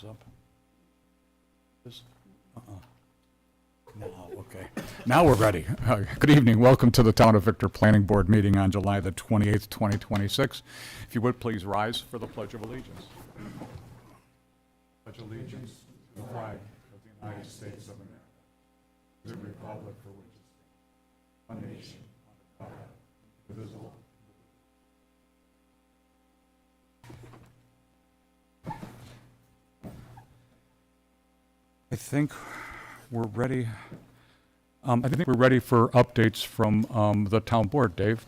Thumbs up. This? No, okay. Now we're ready. Good evening. Welcome to the Town of Victor Planning Board meeting on July the 28th, 2026. If you would, please rise for the Pledge of Allegiance. Pledge allegiance to the flag of the United States of America, to the republic for which it stands, one nation, under God, indivisible. I think we're ready. I think we're ready for updates from the town board. Dave?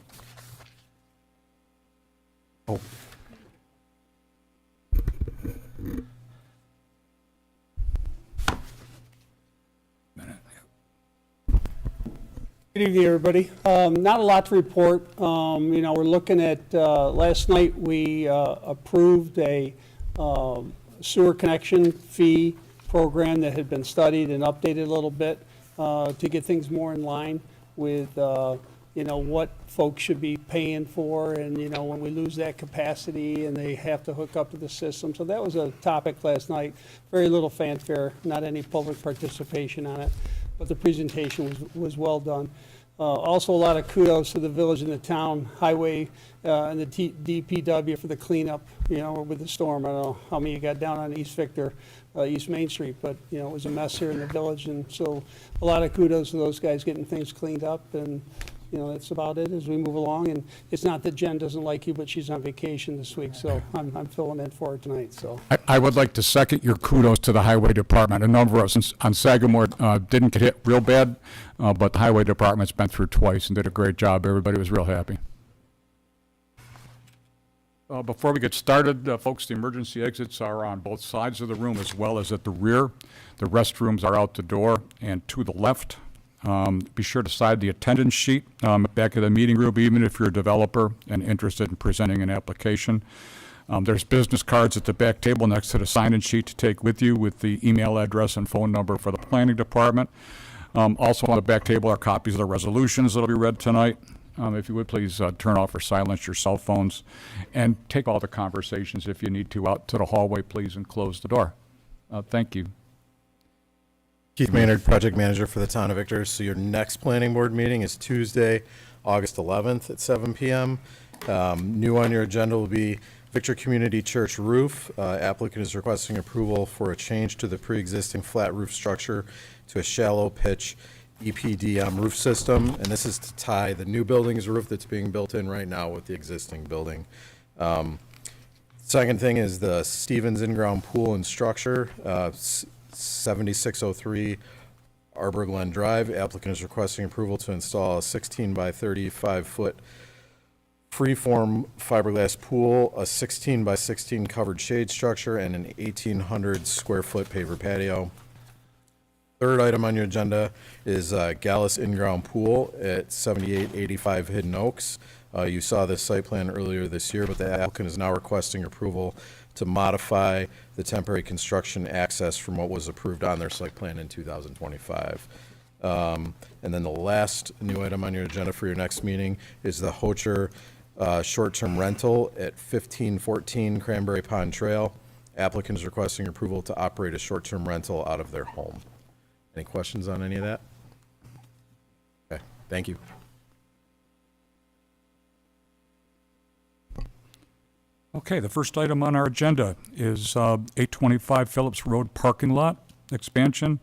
Oh. Good evening, everybody. Not a lot to report. We're looking at, last night we approved a sewer connection fee program that had been studied and updated a little bit to get things more in line with, what folks should be paying for, and, when we lose that capacity and they have to hook up to the system. So that was a topic last night. Very little fanfare, not any public participation on it, but the presentation was well done. Also, a lot of kudos to the village and the town highway and the DPW for the cleanup, with the storm. I don't know how many you got down on East Victor, East Main Street, but, it was a mess here in the village. And so a lot of kudos to those guys getting things cleaned up. And, that's about it as we move along. And it's not that Jen doesn't like you, but she's on vacation this week, so I'm filling in for her tonight, so. I would like to second your kudos to the highway department. A number of us on Sagamore didn't get hit real bad, but the highway department's been through twice and did a great job. Everybody was real happy. Before we get started, folks, the emergency exits are on both sides of the room as well as at the rear. The restrooms are out the door and to the left. Be sure to sign the attendance sheet back of the meeting room, even if you're a developer and interested in presenting an application. There's business cards at the back table next to the sign-in sheet to take with you with the email address and phone number for the planning department. Also on the back table are copies of the resolutions that will be read tonight. If you would, please turn off or silence your cell phones and take all the conversations, if you need to, out to the hallway, please, and close the door. Thank you. Keith Maynard, project manager for the town of Victor. So your next planning board meeting is Tuesday, August 11th at 7 p.m. New on your agenda will be Victor Community Church roof. Applicant is requesting approval for a change to the pre-existing flat roof structure to a shallow pitch EPDM roof system. And this is to tie the new building's roof that's being built in right now with the existing building. Second thing is the Stevens in-ground pool and structure. 7603 Arbor Glen Drive. Applicant is requesting approval to install a 16 by 35 foot freeform fiberglass pool, a 16 by 16 covered shade structure, and an 1,800 square foot paver patio. Third item on your agenda is Gallus in-ground pool at 7885 Hidden Oaks. You saw this site plan earlier this year, but the applicant is now requesting approval to modify the temporary construction access from what was approved on their site plan in 2025. And then the last new item on your agenda for your next meeting is the Hocher short-term rental at 1514 Cranberry Pond Trail. Applicant is requesting approval to operate a short-term rental out of their home. Any questions on any of that? Okay, thank you. Okay, the first item on our agenda is 825 Phillips Road parking lot expansion.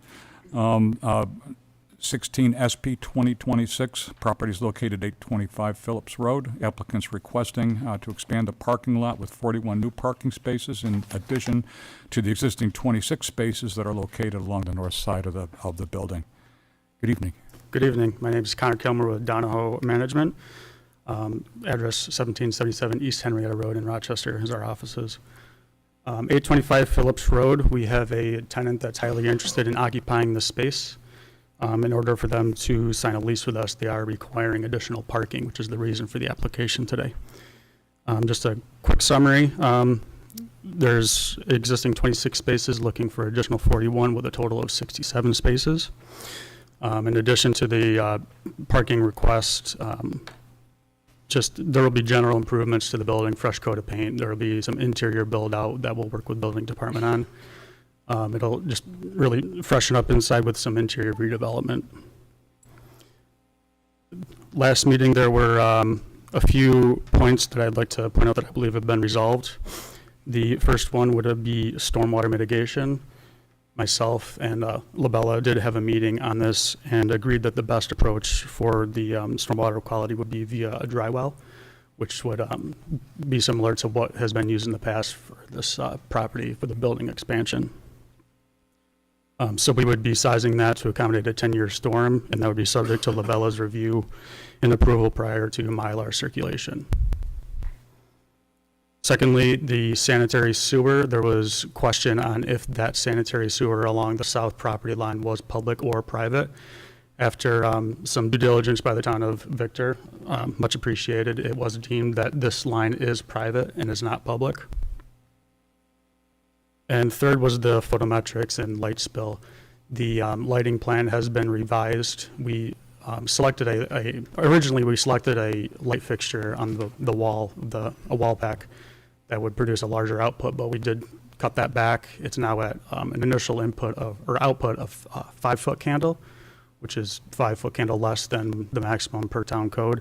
16 SP 2026, properties located 825 Phillips Road. Applicants requesting to expand the parking lot with 41 new parking spaces in addition to the existing 26 spaces that are located along the north side of the building. Good evening. Good evening. My name is Connor Kilmer with Donahoe Management. Address 1777 East Henrietta Road in Rochester is our offices. 825 Phillips Road, we have a tenant that's highly interested in occupying the space. In order for them to sign a lease with us, they are requiring additional parking, which is the reason for the application today. Just a quick summary. There's existing 26 spaces, looking for additional 41 with a total of 67 spaces. In addition to the parking request, there will be general improvements to the building, fresh coat of paint. There will be some interior build out that we'll work with building department on. It'll just really freshen up inside with some interior redevelopment. Last meeting, there were a few points that I'd like to point out that I believe have been resolved. The first one would be stormwater mitigation. Myself and Labella did have a meeting on this and agreed that the best approach for the stormwater quality would be via a dry well, which would be similar to what has been used in the past for this property for the building expansion. So we would be sizing that to accommodate a 10-year storm, and that would be subject to Labella's review and approval prior to Mylar circulation. Secondly, the sanitary sewer, there was question on if that sanitary sewer along the south property line was public or private. After some due diligence by the town of Victor, much appreciated, it was deemed that this line is private and is not public. And third was the photometrics and light spill. The lighting plan has been revised. We selected originally we selected a light fixture on the wall, a wall pack that would produce a larger output, but we did cut that back. It's now at an initial output of 5-foot candle, which is 5-foot candle less than the maximum per town code.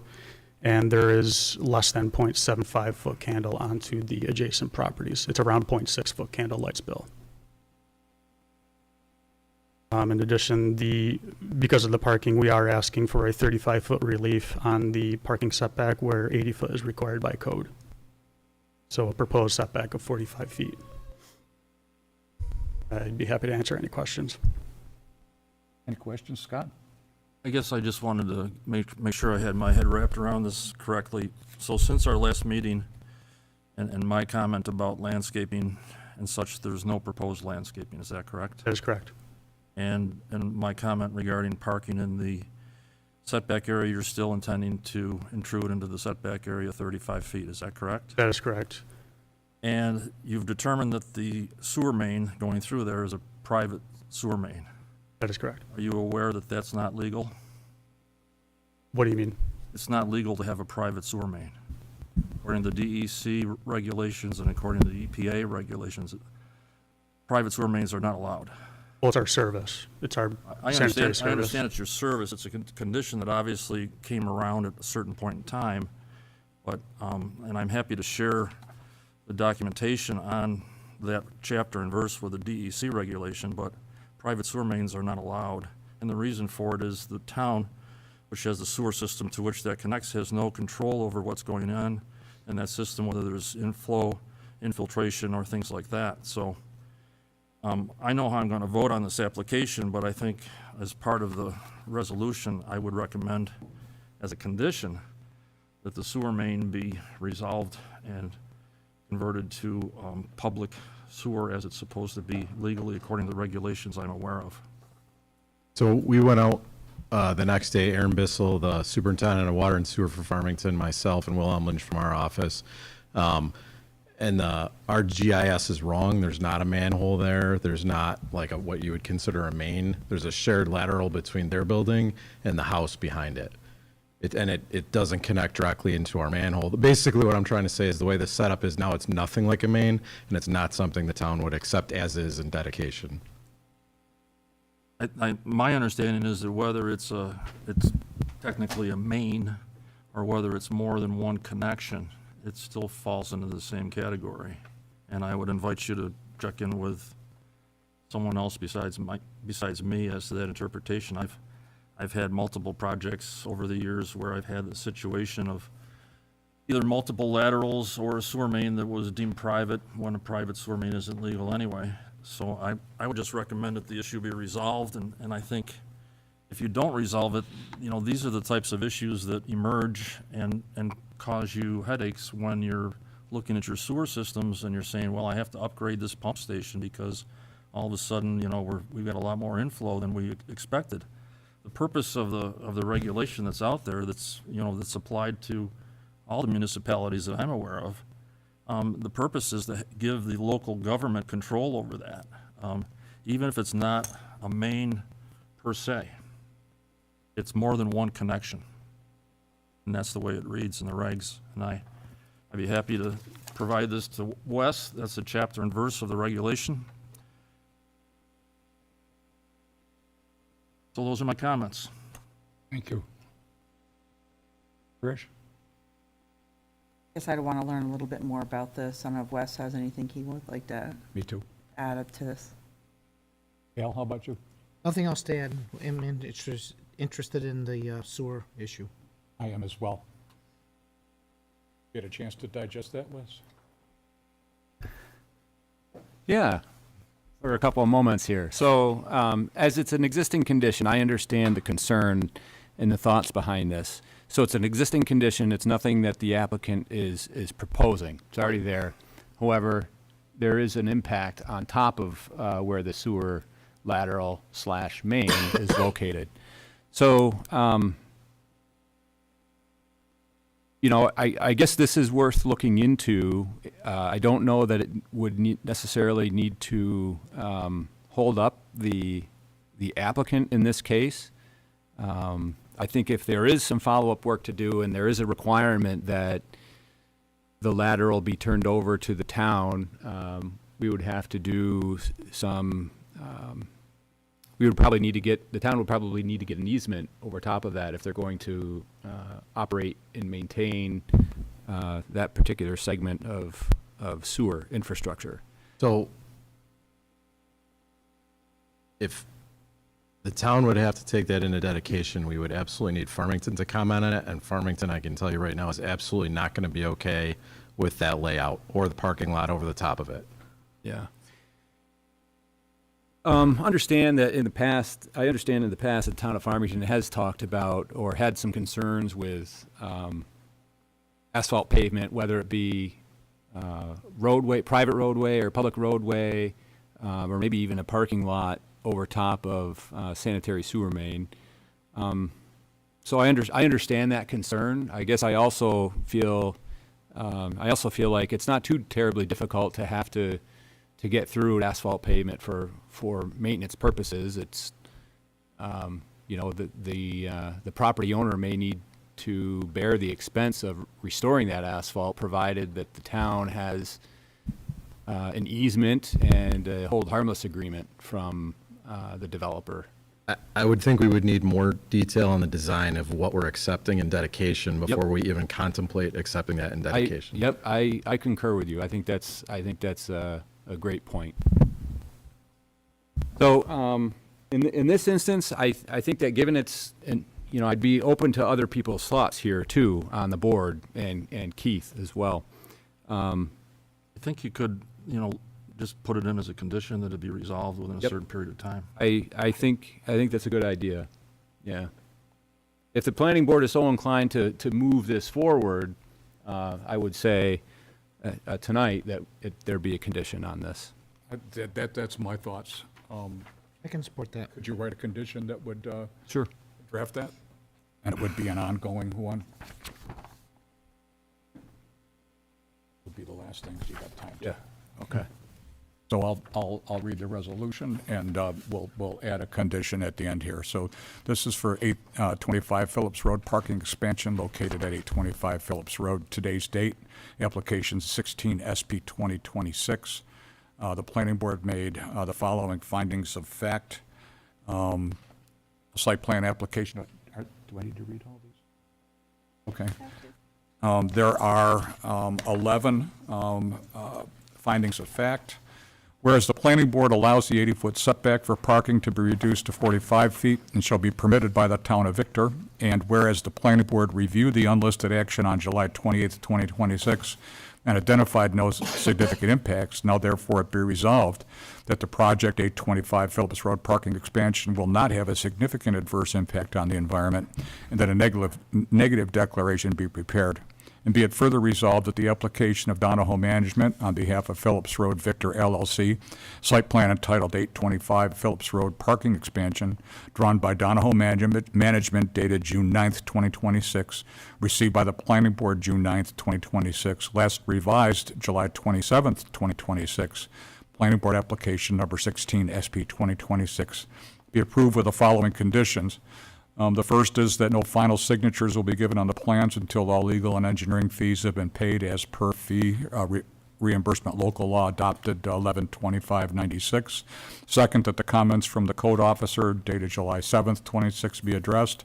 And there is less than 0.75 foot candle onto the adjacent properties. It's around 0.6 foot candle light spill. In addition, because of the parking, we are asking for a 35-foot relief on the parking setback where 80 foot is required by code. So a proposed setback of 45 feet. I'd be happy to answer any questions. Any questions, Scott? I guess I just wanted to make sure I had my head wrapped around this correctly. So since our last meeting and my comment about landscaping and such, there's no proposed landscaping, is that correct? That is correct. And my comment regarding parking in the setback area, you're still intending to intrude into the setback area 35 feet, is that correct? That is correct. And you've determined that the sewer main going through there is a private sewer main. That is correct. Are you aware that that's not legal? What do you mean? It's not legal to have a private sewer main. According to the DEC regulations and according to the EPA regulations, private sewer mains are not allowed. Well, it's our service. It's our I sanitary understand, service. I understand it's your service. It's a condition that obviously came around at a certain point in time. But, and I'm happy to share the documentation on that chapter and verse with the DEC regulation, but private sewer mains are not allowed. And the reason for it is the town, which has the sewer system to which that connects, has no control over what's going on in that system, whether there's inflow, infiltration, or things like that. So I know how I'm going to vote on this application, but I think as part of the resolution, I would recommend as a condition that the sewer main be resolved and converted to public sewer as it's supposed to be legally according to the regulations I'm aware of. So we went out the next day, Aaron Bissell, the superintendent of water and sewer for Farmington, myself, and Will Umlinch from our office. And our GIS is wrong. There's not a manhole there. There's not like what you would consider a main. There's a shared lateral between their building and the house behind it. It doesn't connect directly into our manhole. Basically, what I'm trying to say is the way the setup is now, it's nothing like a main, and it's not something the town would accept as is in dedication. My understanding is that whether it's technically a main or whether it's more than one connection, it still falls into the same category. And I would invite you to check in with someone else besides me as to that interpretation. I've had multiple projects over the years where I've had the situation of either multiple laterals or a sewer main that was deemed private when a private sewer main isn't legal anyway. So I would just recommend that the issue be resolved, and I think if you don't resolve it, you know, these are the types of issues that emerge and cause you headaches when you're looking at your sewer systems and you're saying, well, I have to upgrade this pump station because all of a sudden, you know, we've got a lot more inflow than we expected. The purpose of the regulation that's out there that's applied to all the municipalities that I'm aware of, the purpose is to give the local government control over that, even if it's not a main per se. It's more than one connection, and that's the way it reads in the regs. And I'd be happy to provide this to Wes. That's a chapter and verse of the regulation. So those are my comments. Thank you. Trish? Guess I'd want to learn a little bit more about this. I don't know if Wes has anything he would like to Me too. add up to this. Al, how about you? Nothing else to add. I'm interested in the sewer issue. I am as well. Get a chance to digest that, Wes? Yeah, for a couple of moments here. So, as it's an existing condition, I understand the concern and the thoughts behind this. So it's an existing condition, it's nothing that the applicant is proposing, it's already there. However, there is an impact on top of where the sewer lateral / main is located. So, I guess this is worth looking into. I don't know that it would necessarily need to hold up the applicant in this case. I think if there is some follow-up work to do and there is a requirement that the lateral be turned over to the town, we would have to do some, we would probably need to get, the town would probably need to get an easement over top of that if they're going to operate and maintain that particular segment of sewer infrastructure. So if the town would have to take that into dedication, we would absolutely need Farmington to comment on it, and Farmington, I can tell you right now, is absolutely not going to be okay with that layout or the parking lot over the top of it. Yeah. Understand that in the past, the town of Farmington has talked about or had some concerns with asphalt pavement, whether it be roadway, private roadway or public roadway, or maybe even a parking lot over top of sanitary sewer main. So I understand that concern. I guess I also feel like it's not too terribly difficult to have to get through asphalt pavement for maintenance purposes. It's the property owner may need to bear the expense of restoring that asphalt, provided that the town has an easement and a hold harmless agreement from the developer. I would think we would need more detail on the design of what we're accepting in dedication before we even contemplate accepting that in dedication. I concur with you. I think that's a great point. So, in this instance, I think that given I'd be open to other people's thoughts here too on the board and Keith as well. I think you could, just put it in as a condition that it be resolved within a certain period of time. I think that's a good idea. Yeah. If the planning board is so inclined to move this forward, I would say tonight that there be a condition on this. That's my thoughts. I can support that. Could you write a condition that would Sure. draft that? And it would be an ongoing one? Would be the last things you got time to. Yeah. Okay. So I'll read the resolution, and we'll add a condition at the end here. So this is for 825 Phillips Road parking expansion located at 825 Phillips Road. Today's date, application 16 SP 2026. The planning board made the following findings of fact. Site plan application. Do I need to read all these? Okay. There are 11 findings of fact. Whereas the planning board allows the 80-foot setback for parking to be reduced to 45 feet and shall be permitted by the town of Victor, and whereas the planning board reviewed the unlisted action on July 28th, 2026, and identified no significant impacts, now therefore it be resolved that the project 825 Phillips Road parking expansion will not have a significant adverse impact on the environment, and that a negative declaration be prepared. And be it further resolved that the application of Donahoe Management on behalf of Phillips Road Victor LLC, site plan entitled 825 Phillips Road Parking Expansion, drawn by Donahoe Management dated June 9th, 2026, received by the Planning Board June 9th, 2026, last revised July 27th, 2026, Planning Board application number 16 SP 2026, be approved with the following conditions. The first is that no final signatures will be given on the plans until all legal and engineering fees have been paid as per fee reimbursement local law adopted 11/25/96. Second, that the comments from the code officer dated July 7th, 26 be addressed.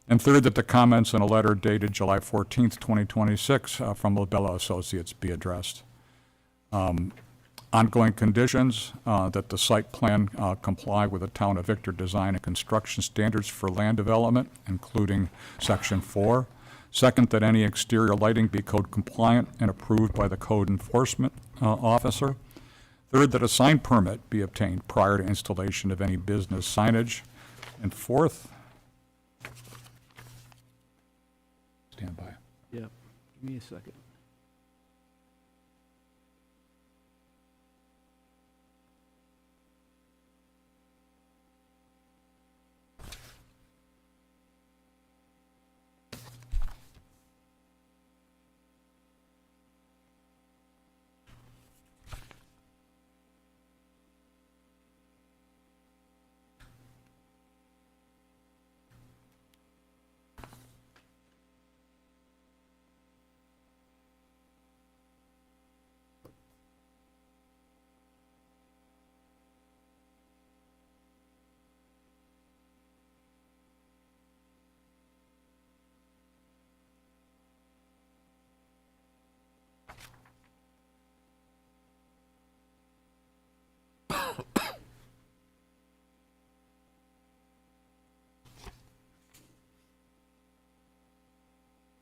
And third, that the comments in a letter dated July 14th, 2026 from Labella Associates be addressed. Ongoing conditions, that the site plan comply with the Town of Victor design and construction standards for land development, including Section 4. Second, that any exterior lighting be code compliant and approved by the code enforcement officer. Third, that a sign permit be obtained prior to installation of any business signage. And fourth, stand by. Yep. Give me a second.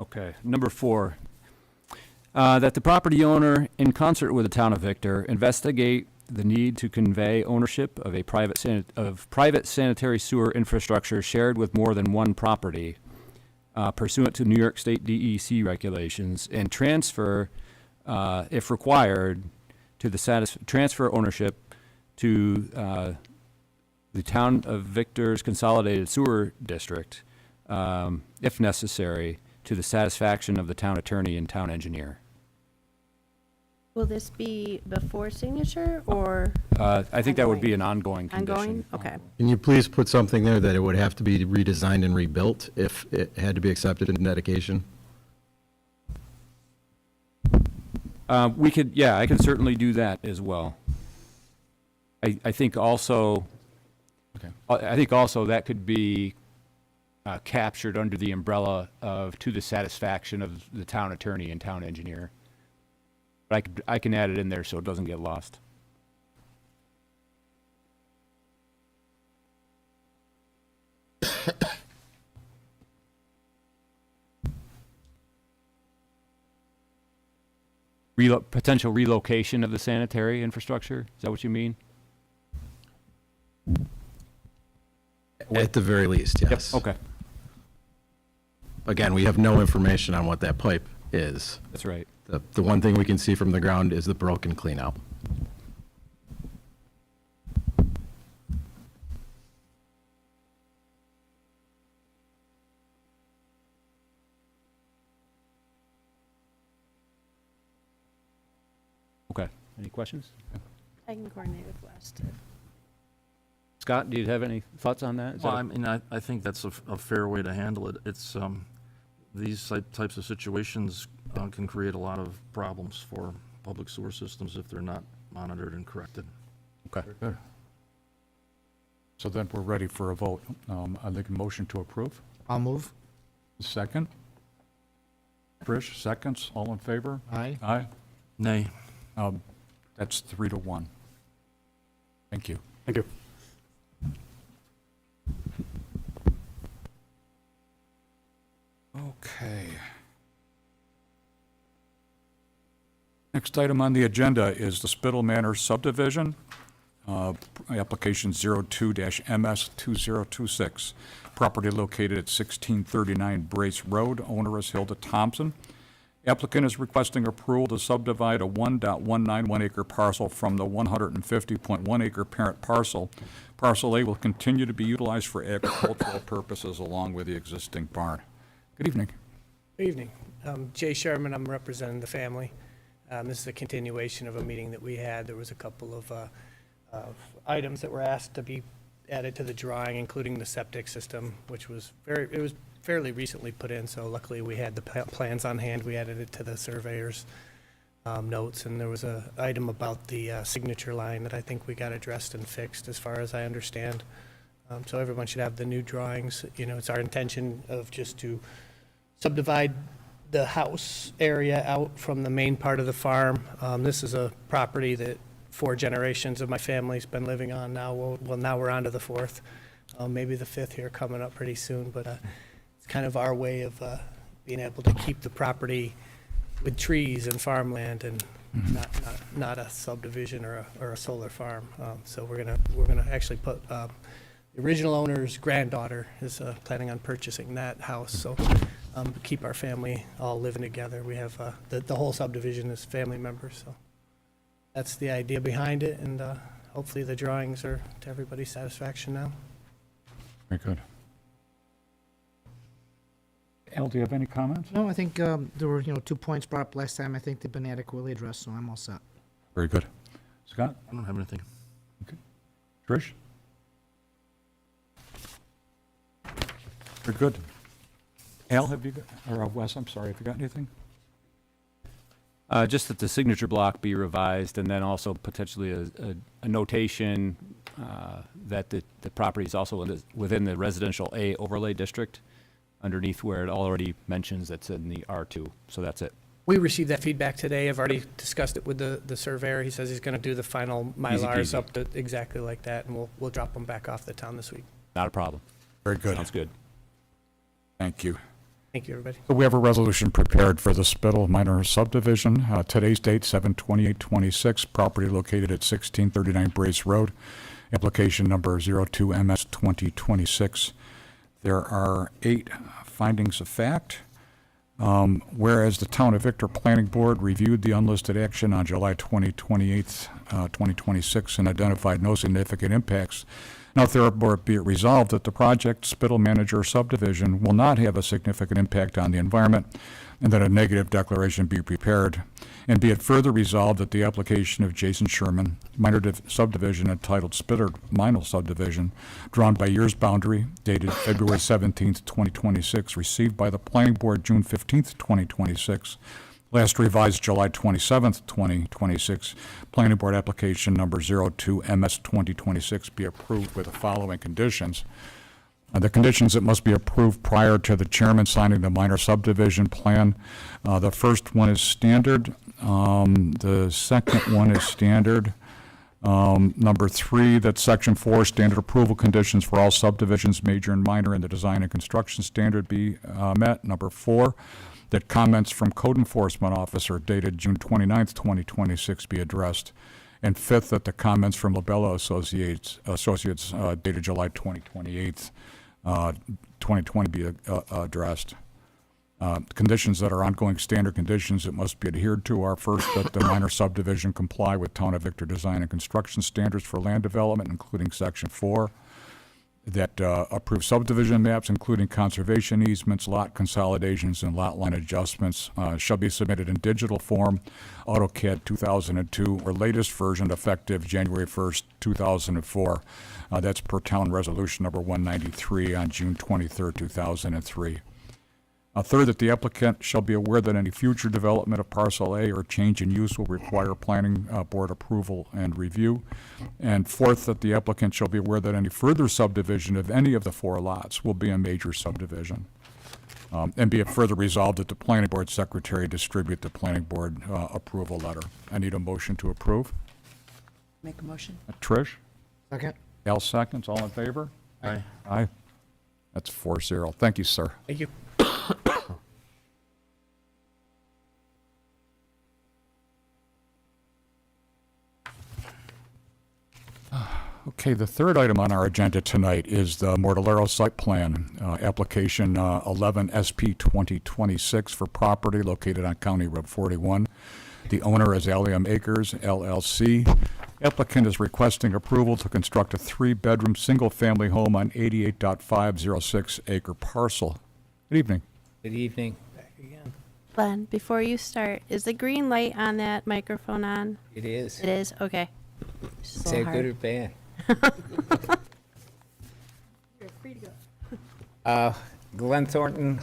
Okay, number 4, that the property owner, in concert with the Town of Victor, investigate the need to convey ownership of a private sanitary sewer infrastructure shared with more than one property pursuant to New York State DEC regulations, and transfer, if required, to the transfer ownership to the Town of Victor's Consolidated Sewer District, if necessary, to the satisfaction of the town attorney and town engineer. Will this be before signature or I think that would be an ongoing condition. ongoing? Okay. Can you please put something there that it would have to be redesigned and rebuilt if it had to be accepted in dedication? We could, yeah, I can certainly do that as well. I think also, that could be captured under the umbrella of to the satisfaction of the town attorney and town engineer. But I can add it in there so it doesn't get lost. Potential relocation of the sanitary infrastructure, is that what you mean? At the very least, yes. Okay, Again, we have no information on what that pipe is. that's right. The one thing we can see from the ground is the broken cleanout. Okay, any questions? I can coordinate with Wes to. Scott, do you have any thoughts on that? Is that Well, a- I mean, I think that's a fair way to handle it. It's, these types of situations can create a lot of problems for public sewer systems if they're not monitored and corrected. Okay. Good. So then we're ready for a vote. I'd like a motion to approve. I'll move. Second? Trish, seconds, all in favor? Aye. Aye. Nay. That's 3-1. Thank you. Thank you. Okay. Next item on the agenda is the Spittle Manor subdivision, application 02-MS2026. Property located at 1639 Brace Road, owner is Hilda Thompson. Applicant is requesting approval to subdivide a 1.191 acre parcel from the 150.1 acre parent parcel. Parcel A will continue to be utilized for agricultural purposes along with the existing barn. Good evening. Good evening. Jay Sherman, I'm representing the family. This is a continuation of a meeting that we had. There was a couple of items that were asked to be added to the drawing, including the septic system, which was fairly recently put in, so luckily we had the plans on hand. We added it to the surveyor's notes, and there was a item about the signature line that I think we got addressed and fixed, as far as I understand. So everyone should have the new drawings. You know, it's our intention of just to subdivide the house area out from the main part of the farm. This is a property that 4 generations of my family's been living on now. Well, now we're on to the 4th, maybe the 5th here coming up pretty soon, but it's kind of our way of being able to keep the property with trees and farmland and not a subdivision or a solar farm. So we're gonna actually put, the original owner's granddaughter is planning on purchasing that house, so keep our family all living together. We have, the whole subdivision is family members, so that's the idea behind it, and hopefully the drawings are to everybody's satisfaction now. Very good. Al, do you have any comments? No, I think there were, 2 points brought up last time. I think they've been adequately addressed, so I'm all set. Very good. Scott? I don't have anything. Trish? Very good. Al, have you got, or Wes, I'm sorry, have you got anything? Just that the signature block be revised, and then also potentially a notation that the property is also within the residential A overlay district, underneath where it already mentions that's in the R2. So that's it. We received that feedback today. I've already discussed it with the surveyor. He says he's going to do the final Mylars peasy. up to exactly like that, and we'll drop them back off the town this week. Not a problem. Very good. Sounds good. Thank you. Thank you, everybody. So we have a resolution prepared for the Spittle Minor subdivision. Today's date, 7/28/26, property located at 1639 Brace Road, application number 02MS2026. There are 8 findings of fact. Whereas the Town of Victor Planning Board reviewed the unlisted action on July 28th, 2026, and identified no significant impacts. Now therefore be it resolved that the project Spittle Manager subdivision will not have a significant impact on the environment, and that a negative declaration be prepared. And be it further resolved that the application of Jason Sherman, minor subdivision entitled Spittle Minor Subdivision, drawn by year's boundary, dated February 17th, 2026, received by the Planning Board June 15th, 2026, last revised July 27th, 2026, Planning Board application number 02MS2026 be approved with the following conditions. The conditions that must be approved prior to the chairman signing the minor subdivision plan. The first one is standard. The second one is standard. Number 3, that section 4, standard approval conditions for all subdivisions, major and minor, in the design and construction standard be met. Number 4, that comments from code enforcement officer dated June 29th, 2026 be addressed. And 5th, that the comments from Labella Associates dated July 28th, 2020 be addressed. Conditions that are ongoing standard conditions that must be adhered to are, first, that the minor subdivision comply with Town of Victor design and construction standards for land development, including section 4, that approve subdivision maps, including conservation easements, lot consolidations, and lot line adjustments, shall be submitted in digital form, AutoCAD 2002, or latest version effective January 1st, 2004. That's per town resolution number 193 on June 23rd, 2003. Third, that the applicant shall be aware that any future development of parcel A or change in use will require planning board approval and review. And fourth, that the applicant shall be aware that any further subdivision of any of the 4 lots will be a major subdivision. And be it further resolved that the planning board secretary distribute the planning board approval letter. I need a motion to approve. Make a motion? Trish? Second? Al seconds, all in favor? Aye. Aye. That's 4-0. Thank you, sir. Thank you. Okay, the third item on our agenda tonight is the Mortallero site plan, application 11 SP 2026 for property located on County Road 41. The owner is Allium Acres LLC. Applicant is requesting approval to construct a 3-bedroom, single-family home on 88.506 acre parcel. Good evening. Good evening. Back again. Glenn, before you start, is the green light on that microphone on? It is. It is? Okay. Just a Say little good hard. or bad. You're free to go. Glenn Thornton,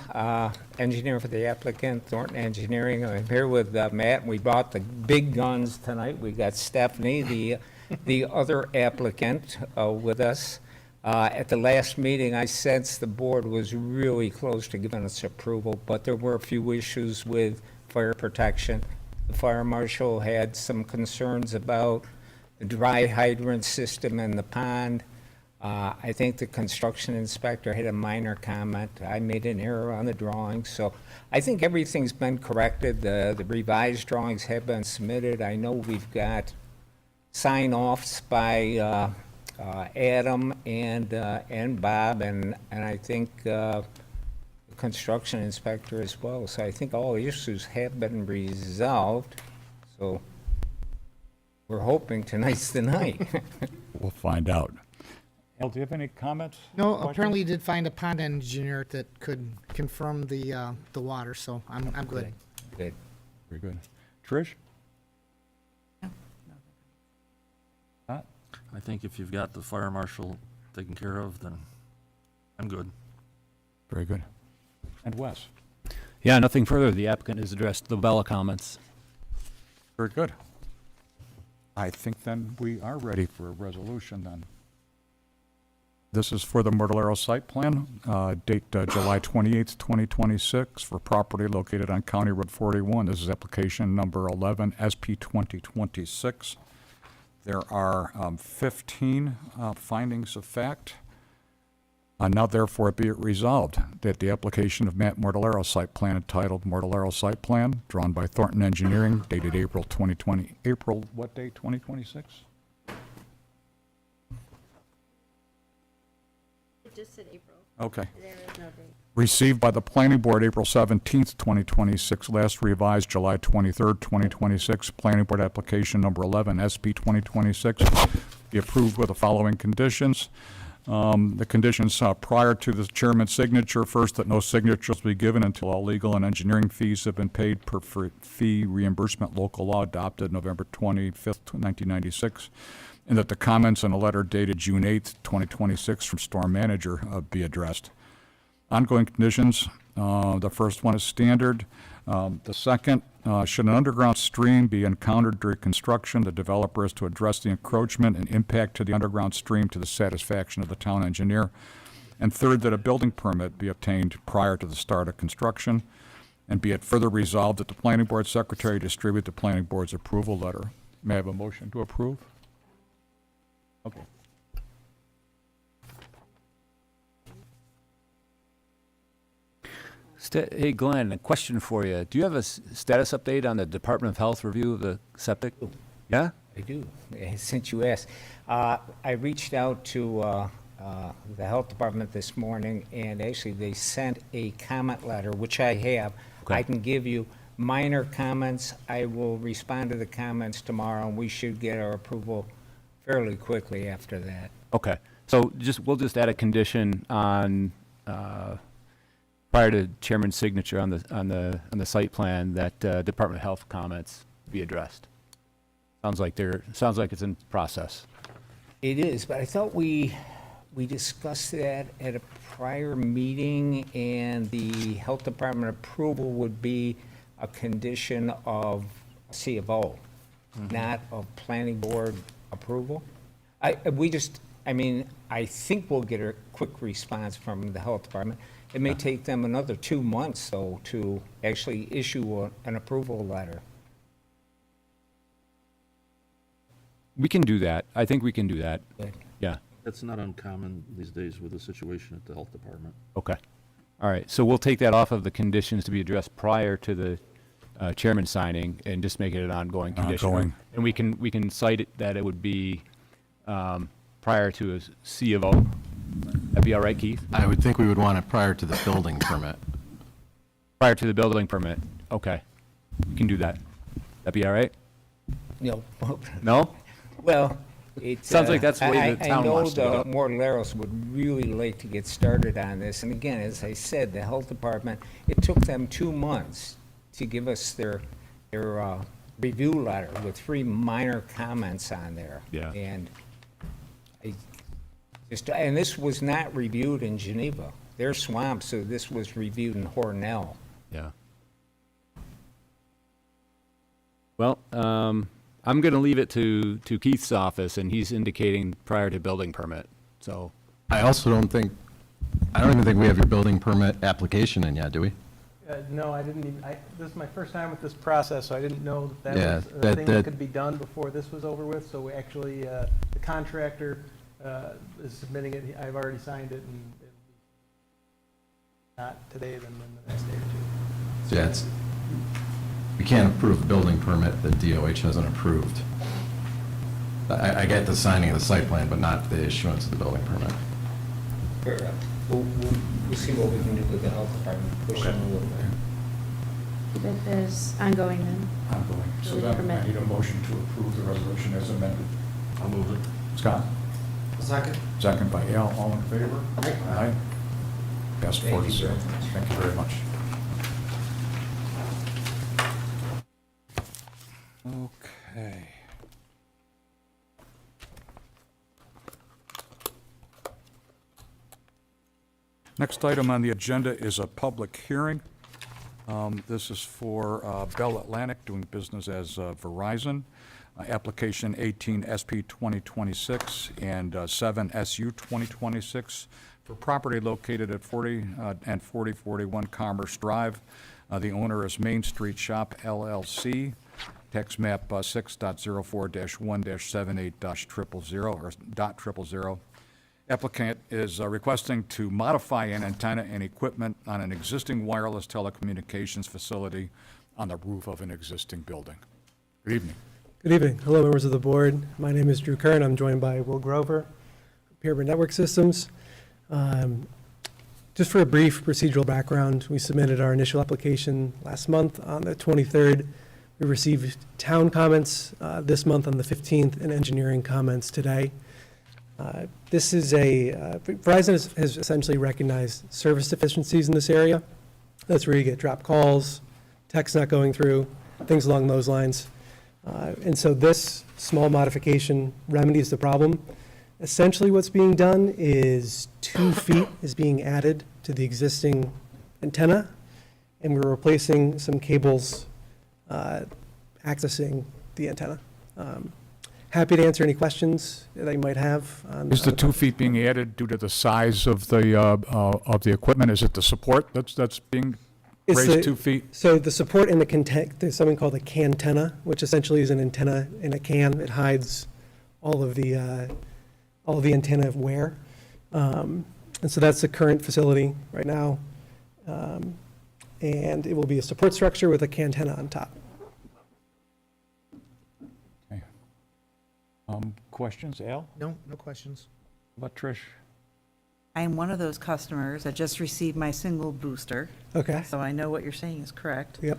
engineer for the applicant, Thornton Engineering. I'm here with Matt, and we brought the big guns tonight. We got Stephanie, the other applicant, with us. At the last meeting, I sensed the board was really close to giving us approval, but there were a few issues with fire protection. The fire marshal had some concerns about the dry hydrant system in the pond. I think the construction inspector had a minor comment. I made an error on the drawing, so I think everything's been corrected. The revised drawings have been submitted. I know we've got sign-offs by Adam and Bob, and I think the construction inspector as well. So I think all issues have been resolved. So we're hoping tonight's the night. We'll find out. Al, do you have any comments? No, questions? apparently you did find a pond engineer that could confirm the water, so I'm good. Good. Very good. Trish? Pat? I think if you've got the fire marshal taken care of, then I'm good. Very good. And Wes? Yeah, nothing further. The applicant has addressed the Bella comments. Very good. I think then we are ready for a resolution then. This is for the Murtalero site plan, date July 28th, 2026, for property located on County Road 41. This is application number 11, SP 2026. There are 15 findings of fact. Now therefore be it resolved that the application of Matt Mortellaro site plan entitled Mortellaro Site Plan, drawn by Thornton Engineering, dated April 2020, April what date, 2026? It just said April. Okay. There is no date. Received by the Planning Board April 17th, 2026, last revised July 23rd, 2026. Planning Board application number 11, SP 2026, be approved with the following conditions. The conditions prior to the chairman's signature, first, that no signatures will be given until all legal and engineering fees have been paid per fee reimbursement local law adopted November 25th, 1996, and that the comments in a letter dated June 8th, 2026 from storm manager be addressed. Ongoing conditions, the first one is standard. The second, should an underground stream be encountered during construction, the developer is to address the encroachment and impact to the underground stream to the satisfaction of the town engineer. And third, that a building permit be obtained prior to the start of construction. And be it further resolved that the planning board secretary distribute the planning board's approval letter. May I have a motion to approve? Okay. Hey, Glenn, a question for you. Do you have a status update on the Department of Health review of the septic? Yeah? I do, since you asked. I reached out to the health department this morning, and actually they sent a comment letter, which I have. Okay. I can give you minor comments. I will respond to the comments tomorrow, and we should get our approval fairly quickly after that. Okay. So we'll just add a condition on, prior to chairman's signature on the site plan, that Department of Health comments be addressed. Sounds like it's in process. It is, but I thought we discussed that at a prior meeting, and the health department approval would be a condition of C of O, not of planning board approval. I think we'll get a quick response from the health department. It may take them another 2 months, though, to actually issue an approval letter. We can do that. I think we can do that. Good. Yeah. That's not uncommon these days with the situation at the health department. Okay. All right. So we'll take that off of the conditions to be addressed prior to the chairman signing and just make it an ongoing condition. Ongoing. And we can cite it that it would be prior to a C of O. That'd be all right, Keith? I would think we would want it prior to the building permit. Prior to the building permit. Okay. We can do that. That'd be all right? No. No? Well, it Sounds like that's the way the town wants to I know go. the Mortaleros would really like to get started on this. And again, as I said, the health department, it took them 2 months to give us their review letter with 3 minor comments on there. Yeah. And and this was not reviewed in Geneva. They're swamped, so this was reviewed in Hornell. Yeah. Well, I'm going to leave it to Keith's office, and he's indicating prior to building permit, so. I also don't even think we have your building permit application in yet, do we? No, I didn't even, this is my first time with this process, so I didn't know that Yeah, was a that- thing that- that could be done before this was over with. So we actually, the contractor is submitting it. I've already signed it, and it'll be not today, then in the next day or two. So, yeah, we can't approve a building permit that DOH hasn't approved. I get the signing of the site plan, but not the issuance of the building permit. Fair enough. We'll see what we can do with the health department, push them a little bit. That is ongoing then. Ongoing. So Building then I permit. need a motion to approve the resolution as amended. I'll move it. Scott? Second. Second by Al, all in favor? Aye. Passed Thank 4-0. you very much. Thank you very much. Okay. Next item on the agenda is a public hearing. This is for Bell Atlantic, doing business as Verizon. Application 18 SP 2026 and 7 SU 2026 for property located at 40 and 4041 Commerce Drive. The owner is Main Street Shop LLC, tax map 6.04-1-78-000 or .000. Applicant is requesting to modify an antenna and equipment on an existing wireless telecommunications facility on the roof of an existing building. Good evening. Good evening. Hello, members of the board. My name is Drew Kern. I'm joined by Will Grover, Pyramid Network Systems. Just for a brief procedural background, we submitted our initial application last month on the 23rd. We received town comments this month on the 15th and engineering comments today. This is Verizon has essentially recognized service deficiencies in this area. That's where you get dropped calls, text not going through, things along those lines. And so this small modification remedies the problem. Essentially what's being done is 2 feet is being added to the existing antenna, and we're replacing some cables accessing the antenna. Happy to answer any questions that you might have. Is the 2 feet being added due to the size of the equipment? Is it the support that's being It's raised the- 2 feet? So the support in the there's something called a cantenna, which essentially is an antenna in a can. It hides all of the antenna wear. And so that's the current facility right now. And it will be a support structure with a cantenna on top. Okay. Questions, Al? No questions. What, Trish? I'm one of those customers that just received my single booster, Okay. so I know what you're saying is correct. Yep.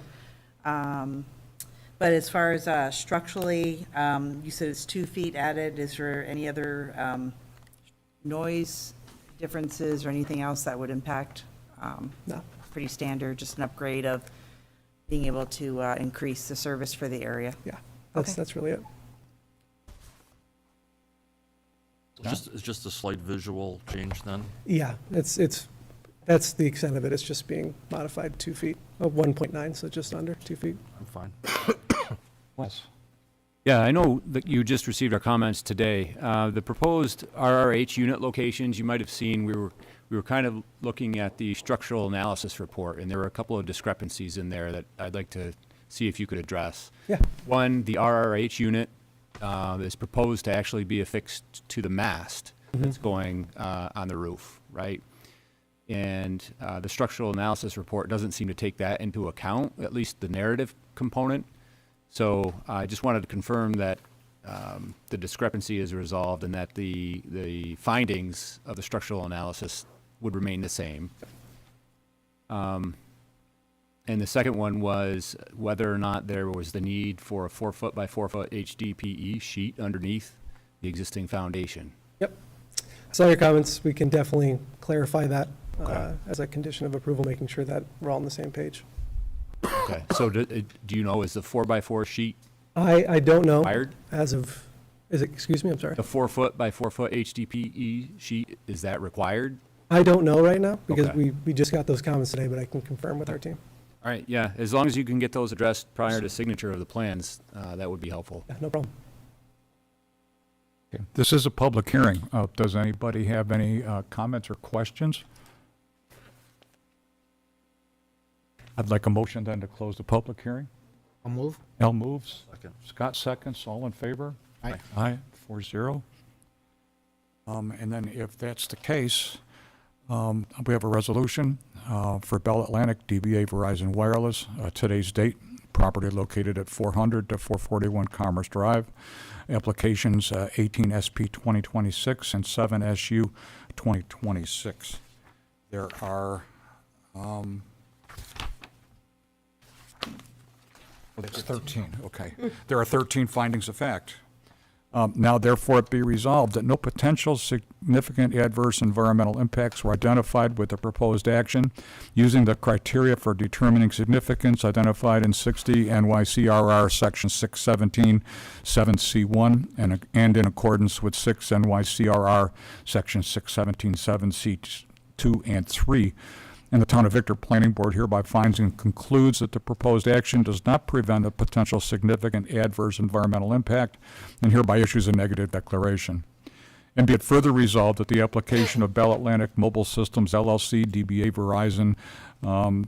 But as far as structurally, you said it's 2 feet added. Is there any other noise differences or anything else that would impact? No. Pretty standard, just an upgrade of being able to increase the service for the area. Yeah. Okay. That's really it. It's just a slight visual change then? Yeah. That's the extent of it. It's just being modified 2 feet, 1.9, so just under 2 feet. I'm fine. Wes? Yeah, I know that you just received our comments today. The proposed RRH unit locations, you might have seen, we were kind of looking at the structural analysis report, and there were a couple of discrepancies in there that I'd like to see if you could address. Yeah. One, the RRH unit is proposed to actually be affixed to the mast that's going on the roof, right? And the structural analysis report doesn't seem to take that into account, at least the narrative component. So I just wanted to confirm that the discrepancy is resolved and that the findings of the structural analysis would remain the same. And the second one was whether or not there was the need for a 4 foot by 4 foot HDPE sheet underneath the existing foundation. Yep. I saw your comments. We can definitely clarify that Okay. as a condition of approval, making sure that we're all on the same page. Okay, so do you know, is the 4 by 4 sheet I don't know required? is it, excuse me, I'm sorry. The 4 foot by 4 foot HDPE sheet, is that required? I don't know right now, because Okay. we just got those comments today, but I can confirm with our team. All right, yeah, as long as you can get those addressed prior to signature of the plans, that would be helpful. Yeah, no problem. Okay. This is a public hearing. Does anybody have any comments or questions? I'd like a motion then to close the public hearing. I'll move. Al moves. Second. Scott seconds. All in favor? Aye. Aye, 4-0. And then if that's the case, we have a resolution for Bell Atlantic DBA Verizon Wireless. Today's date, property located at 400 to 441 Commerce Drive. Applications 18 SP 2026 and 7 SU 2026. There are, it's 13, okay. There are 13 findings of fact. Now therefore it be resolved that no potential significant adverse environmental impacts were identified with the proposed action using the criteria for determining significance identified in 60 NYCRR Section 617, 7C1, and in accordance with 6 NYCRR Section 617, 7C2 and 3. And the Town of Victor Planning Board hereby finds and concludes that the proposed action does not prevent a potential significant adverse environmental impact, and hereby issues a negative declaration. And be it further resolved that the application of Bell Atlantic Mobile Systems LLC, DBA Verizon,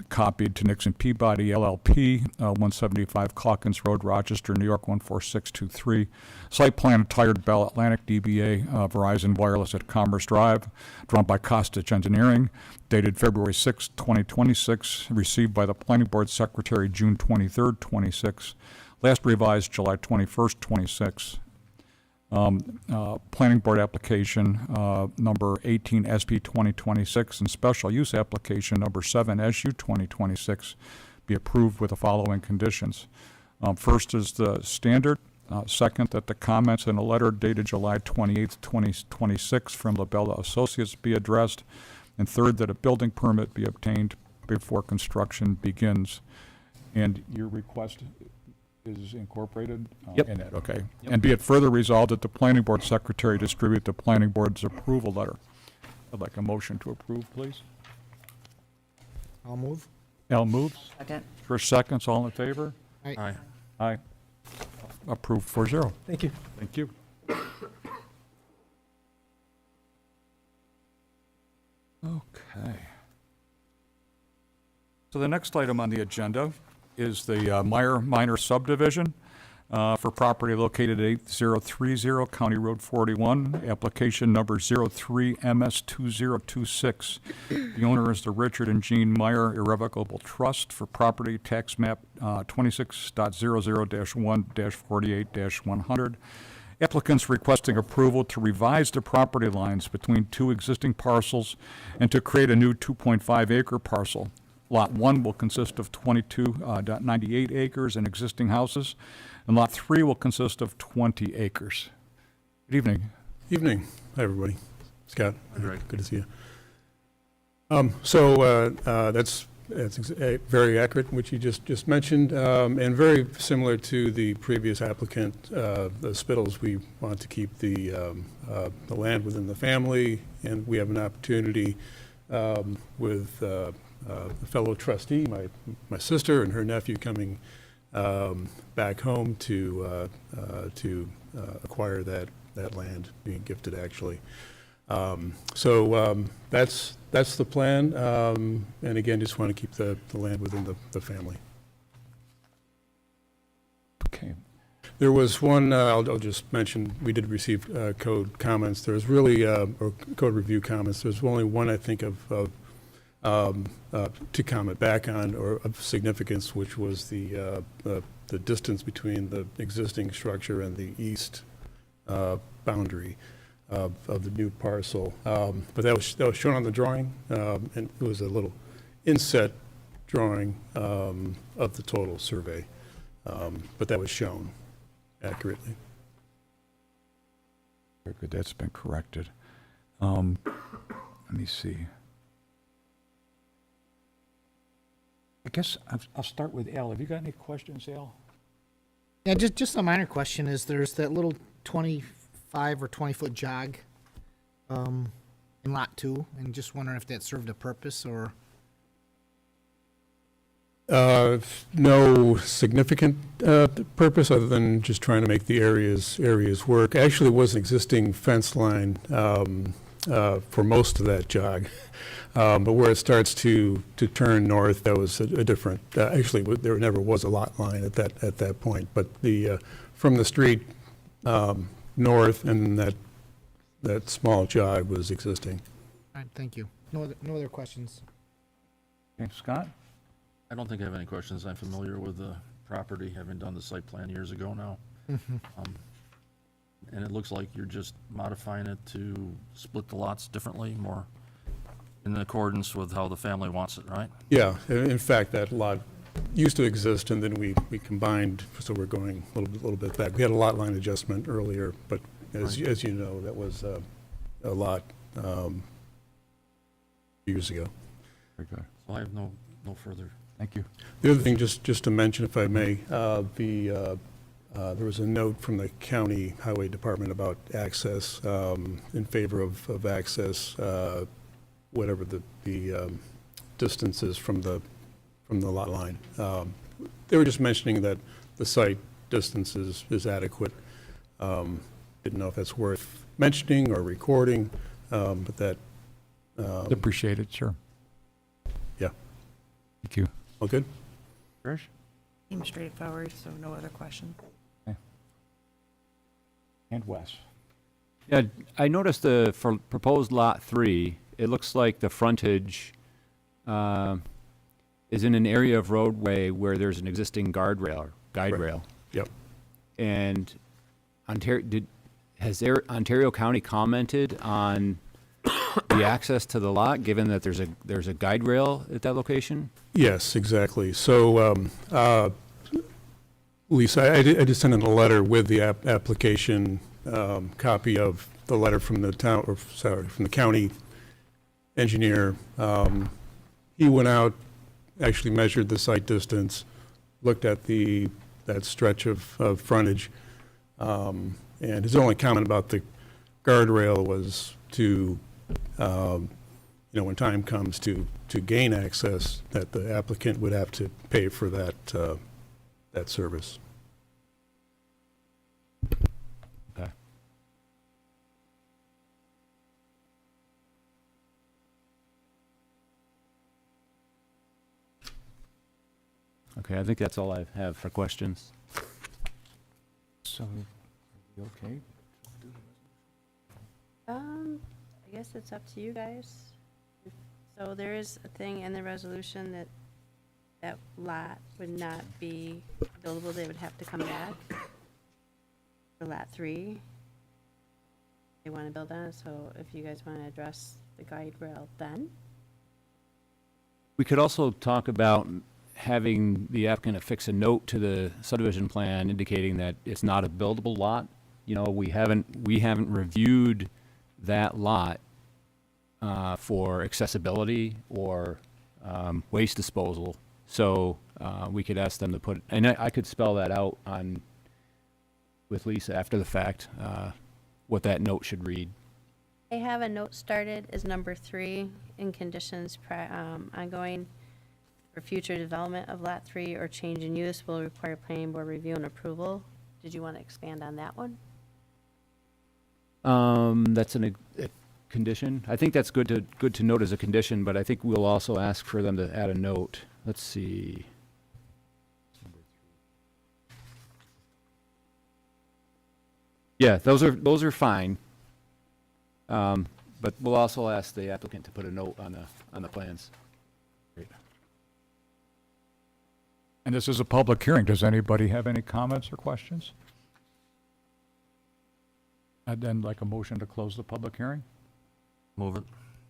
copied to Nixon Peabody LLP, 175 Calkins Road, Rochester, New York, 14623. Site plan attired Bell Atlantic DBA Verizon Wireless at Commerce Drive, drawn by Costitch Engineering, dated February 6, 2026, received by the Planning Board Secretary June 23, 26, last revised July 21st, 26. Planning Board application number 18 SP 2026 and special use application number 7 SU 2026 be approved with the following conditions. First is the standard. Second, that the comments in a letter dated July 28th, 2026 from LaBella Associates be addressed. And third, that a building permit be obtained before construction begins. And your request is incorporated Yep. in that, okay? And be it further resolved that the Planning Board Secretary distribute the Planning Board's approval letter. I'd like a motion to approve, please. I'll move. Al moves. Second. Trish seconds. All in favor? Aye. Aye. Approved 4-0. Thank you. Thank you. Okay. So the next item on the agenda is the Meyer Minor subdivision for property located at 8030 County Road 41, application number 03MS2026. The owner is the Richard and Jean Meyer Irrevocable Trust for property tax map 26.00-1-48-100. Applicants requesting approval to revise the property lines between two existing parcels and to create a new 2.5 acre parcel. Lot 1 will consist of 22.98 acres and existing houses, and Lot 3 will consist of 20 acres. Good evening. Evening. Hi, everybody. Scott. Greg. Good to see you. That's very accurate, which you just mentioned, and very similar to the previous applicant, the Spittles. We want to keep the land within the family, and we have an opportunity with a fellow trustee, my sister and her nephew coming back home to acquire that land, being gifted actually. That's the plan, and again, just want to keep the land within the family. Okay. There was one, I'll just mention, we did receive code comments. There was really, or code review comments. There's only one, I think, to comment back on, or of significance, which was the distance between the existing structure and the east boundary of the new parcel. But that was shown on the drawing, and it was a little inset drawing of the total survey, but that was shown accurately. Very good. That's been corrected. Let me see. I guess I'll start with Al. Have you got any questions, Al? Yeah, just a minor question is there's that little 25 or 20 foot jog in Lot 2, and just wondering if that served a purpose or? No significant purpose other than just trying to make the areas work. Actually, it was an existing fence line for most of that jog. But where it starts to turn north, that was a different, actually, there never was a lot line at that point. But from the street north, and that small jog was existing. All right, thank you. No other questions. Okay, Scott? I don't think I have any questions. I'm familiar with the property, having done the site plan years ago now. And it looks like you're just modifying it to split the lots differently, more in accordance with how the family wants it, right? Yeah, in fact, that lot used to exist, and then we combined, so we're going a little bit back. We had a lot line adjustment earlier, but as you know, that was a lot years ago. Very good. So I have no further. Thank you. The other thing, just to mention, if I may, there was a note from the county highway department about access, in favor of access, whatever the distance is from the lot line. They were just mentioning that the site distance is adequate. Didn't know if that's worth mentioning or recording, but that. Appreciate it, sure. Yeah. Thank you. All good? Trish? Seems straightforward, so no other questions. And Wes? Yeah, I noticed for proposed Lot 3, it looks like the frontage is in an area of roadway where there's an existing guide rail. Yep. And has Ontario County commented on the access to the lot, given that there's a guide rail at that location? Yes, exactly. So, Lisa, I did send in a letter with the application, copy of the letter from the town, or sorry, from the county engineer. He went out, actually measured the site distance, looked at that stretch of frontage, and his only comment about the guardrail was to, when time comes to gain access, that the applicant would have to pay for that service. Okay. Okay, I think that's all I have for questions. So, are we okay? I guess it's up to you guys. So there is a thing in the resolution that lot would not be buildable, they would have to come back for Lot 3. They want to build on it, so if you guys want to address the guide rail then. We could also talk about having the applicant affix a note to the subdivision plan indicating that it's not a buildable lot. You know, we haven't reviewed that lot for accessibility or waste disposal. So we could ask them to put, and I could spell that out with Lisa after the fact, what that note should read. I have a note started as number 3 in conditions ongoing for future development of Lot 3 or change in use will require planning board review and approval. Did you want to expand on that one? That's a condition. I think that's good to note as a condition, but I think we'll also ask for them to add a note. Let's see. Yeah, those are fine. But we'll also ask the applicant to put a note on the plans. Great. And this is a public hearing. Does anybody have any comments or questions? I'd then like a motion to close the public hearing. Move it.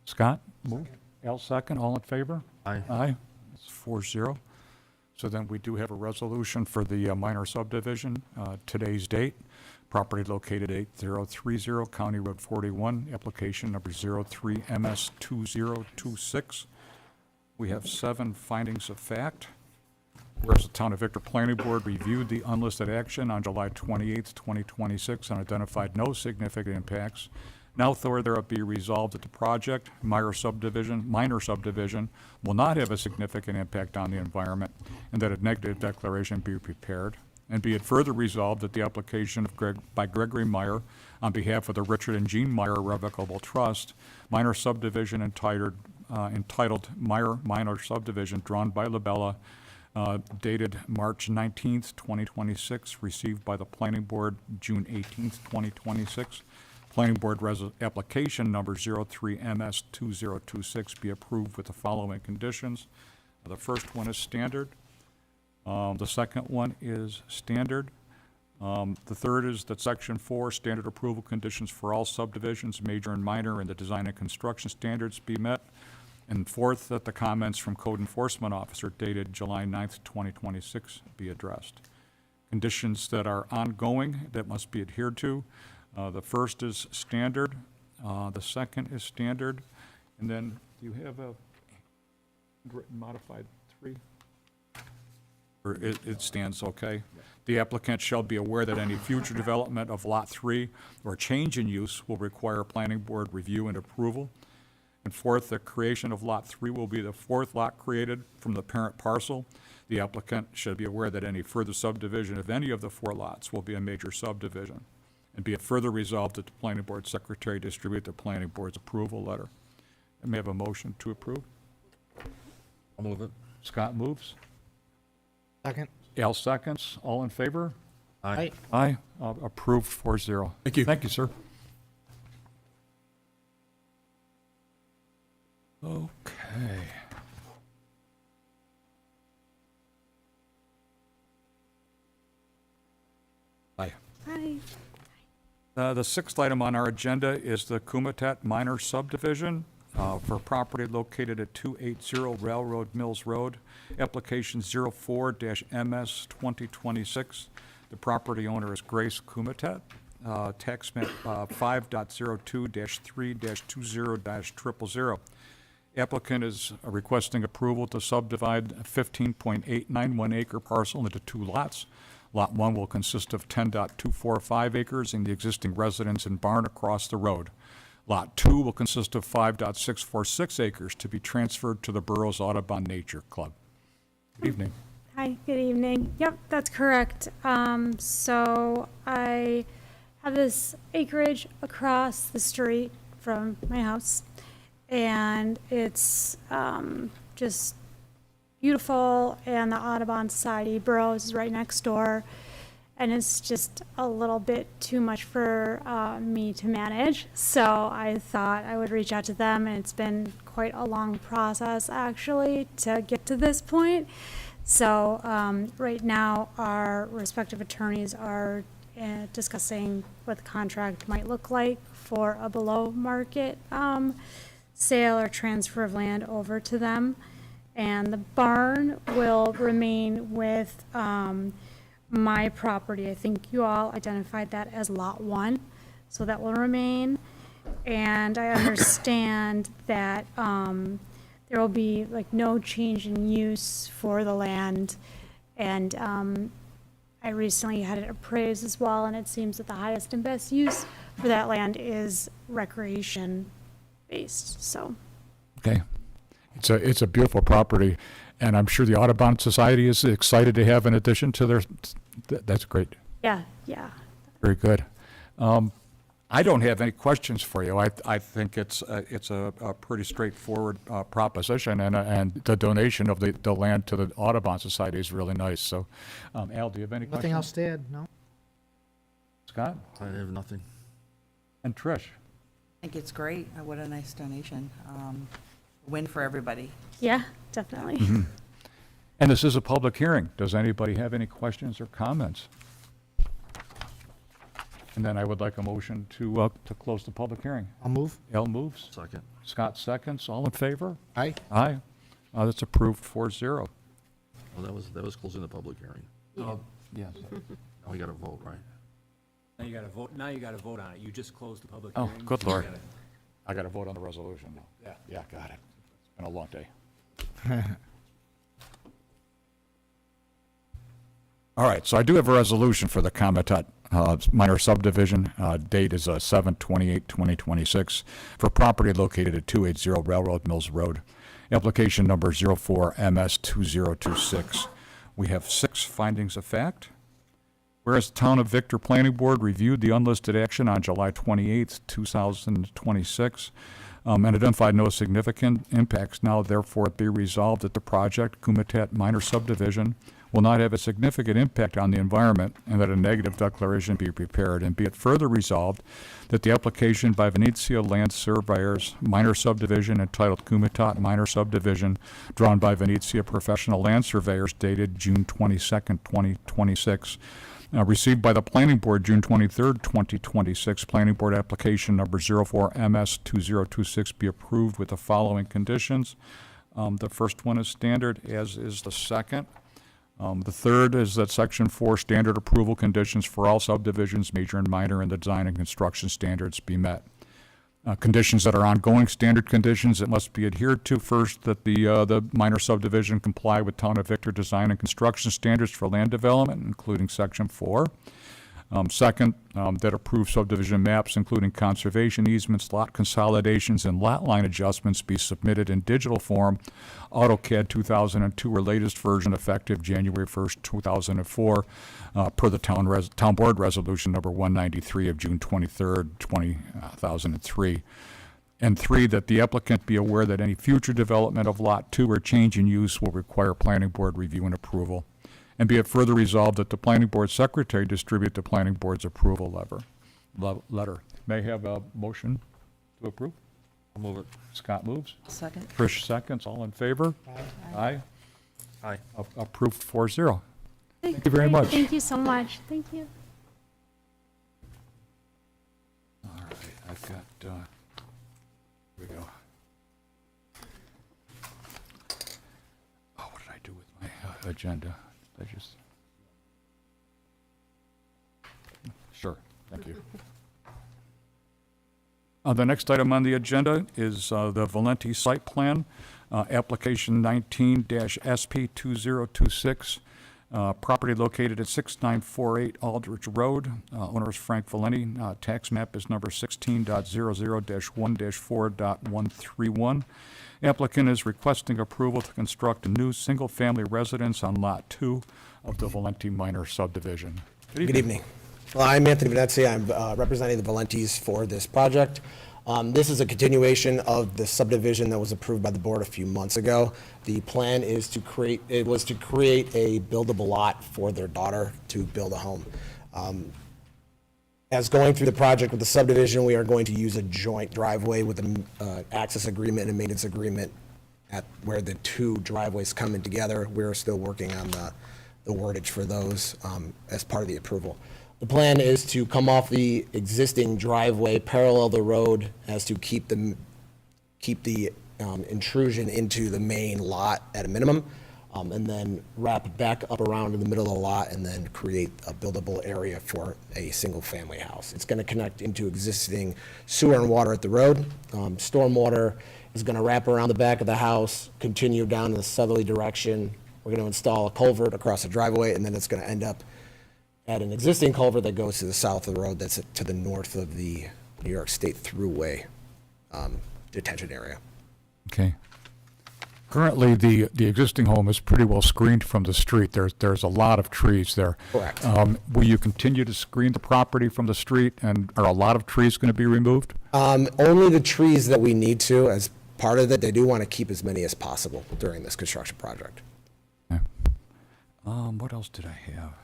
Scott, move. Al, second. All in favor? Aye. Aye. It's 4-0. So then we do have a resolution for the minor subdivision, today's date. Property located 8030 County Road 41, application number 03MS2026. We have 7 findings of fact. Whereas the Town of Victor Planning Board reviewed the unlisted action on July 28th, 2026, and identified no significant impacts Now there be resolved that the project, minor subdivision, will not have a significant impact on the environment, and that a negative declaration be prepared. And be it further resolved that the application by Gregory Meyer on behalf of the Richard and Jean Meyer Irrevocable Trust, minor subdivision entitled Meyer Minor Subdivision, drawn by Labella, dated March 19th, 2026, received by the Planning Board June 18th, 2026. Planning Board application number 03MS2026 be approved with the following conditions. The first one is standard. The second one is standard. The third is that Section 4, standard approval conditions for all subdivisions, major and minor, and the design and construction standards be met. And fourth, that the comments from Code Enforcement Officer dated July 9th, 2026 be addressed. Conditions that are ongoing that must be adhered to. The first is standard. The second is standard. And then do you have a written modified 3? Or it stands okay? The applicant shall be aware that any future development of Lot 3 or change in use will require Planning Board review and approval. And fourth, the creation of Lot 3 will be the fourth lot created from the parent parcel. The applicant should be aware that any further subdivision of any of the 4 lots will be a major subdivision. And be it further resolved that the Planning Board Secretary distribute the Planning Board's approval letter. And may I have a motion to approve? I'll move it. Scott moves. Second. Al seconds. All in favor? Aye. Aye. Approved 4-0. Thank you. Thank you, sir. Okay. Aye. Hi. The sixth item on our agenda is the Kumatat Minor Subdivision for property located at 280 Railroad Mills Road, application 04-MS-2026. The property owner is Grace Kumatat, tax map 5.02-3-20-00. Applicant is requesting approval to subdivide a 15.891 acre parcel into 2 lots. Lot 1 will consist of 10.245 acres in the existing residence and barn across the road. Lot 2 will consist of 5.646 acres to be transferred to the Burroughs Audubon Nature Club. Good evening. Hi, good evening. Yep, that's correct. So I have this acreage across the street from my house, and it's just beautiful, and the Audubon Society, Burroughs, is right next door, and it's just a little bit too much for me to manage. So I thought I would reach out to them, and it's been quite a long process, actually, to get to this point. So right now, our respective attorneys are discussing what the contract might look like for a below-market sale or transfer of land over to them. And the barn will remain with my property. I think you all identified that as Lot 1, so that will remain. And I understand that there will be like no change in use for the land. And I recently had it appraised as well, and it seems that the highest and best use for that land is recreation-based, so. Okay. It's a beautiful property, and I'm sure the Audubon Society is excited to have an addition to their, that's great. Yeah. Very good. I don't have any questions for you. I think it's a pretty straightforward proposition, and the donation of the land to the Audubon Society is really nice. So, Al, do you have any questions? Nothing else to add, no? Scott? I have nothing. And Trish? I think it's great. What a nice donation. Win for everybody. Yeah, definitely. And this is a public hearing. Does anybody have any questions or comments? And then I would like a motion to close the public hearing. I'll move. Al moves. Second. Scott seconds. All in favor? Aye. Aye. That's approved 4-0. Well, that was closing the public hearing. Yes. Now we got to vote, right? Now you gotta vote on it. You just closed the public Oh, hearing. good Lord. I got to vote on the resolution now. Yeah, got it. It's been a long day. All right, so I do have a resolution for the Kumatat minor subdivision. Date is 7/28/2026 for property located at 280 Railroad Mills Road. Application number 04MS2026. We have 6 findings of fact. Whereas the Town of Victor Planning Board reviewed the unlisted action on July 28th, 2026, and identified no significant impacts, now therefore be resolved that the project, Kumatat Minor Subdivision, will not have a significant impact on the environment, and that a negative declaration be prepared. And be it further resolved that the application by Venezia Land Surveyors Minor Subdivision entitled Kumatat Minor Subdivision, drawn by Venezia Professional Land Surveyors dated June 22nd, 2026, received by the Planning Board June 23rd, 2026, Planning Board application number 04MS2026 be approved with the following conditions. The first one is standard, as is the second. The third is that Section 4 standard approval conditions for all subdivisions, major and minor, in the design and construction standards be met. Conditions that are ongoing standard conditions that must be adhered to. First, that the minor subdivision comply with Town of Victor design and construction standards for land development, including Section 4. Second, that approved subdivision maps, including conservation easements, lot consolidations, and lot line adjustments, be submitted in digital form, AutoCAD 2002 or latest version, effective January 1st, 2004, per the Town Board Resolution number 193 of June 23rd, 2003. And 3, that the applicant be aware that any future development of Lot 2 or change in use will require Planning Board review and approval. And be it further resolved that the Planning Board Secretary distribute the Planning Board's approval letter. May I have a motion to approve? I'll move it. Scott moves. Second. Trish seconds. All in favor? Aye. Aye. Approved 4-0. Thank you very much. Thank you so much. Thank you. All right, I've got, here we go. Oh, what did I do with my agenda? I just... Sure, thank you. The next item on the agenda is the Valenti site plan, application 19-SP2026, property located at 6948 Aldrich Road. Owner is Frank Valenti. Tax map is number 16.00-1-4.131. Applicant is requesting approval to construct a new single-family residence on Lot 2 of the Valenti Minor Subdivision. Good evening. Well, I'm Anthony Venezia. I'm representing the Valentis for this project. This is a continuation of the subdivision that was approved by the board a few months ago. The plan is to create a buildable lot for their daughter to build a home. As going through the project with the subdivision, we are going to use a joint driveway with an access agreement and maintenance agreement at where the 2 driveways come in together. We're still working on the wordage for those as part of the approval. The plan is to come off the existing driveway, parallel the road, as to keep the intrusion into the main lot at a minimum, and then wrap back up around in the middle of the lot and then create a buildable area for a single-family house. It's going to connect into existing sewer and water at the road. Stormwater is going to wrap around the back of the house, continue down in the southerly direction. We're going to install a culvert across the driveway, and then it's going to end up at an existing culvert that goes to the south of the road that's to the north of the New York State Thruway detention area. Okay. Currently, the existing home is pretty well screened from the street. There's a lot of trees there. Correct. Will you continue to screen the property from the street, and are a lot of trees going to be removed? Only the trees that we need to as part of it. They do want to keep as many as possible during this construction project. Okay. What else did I have?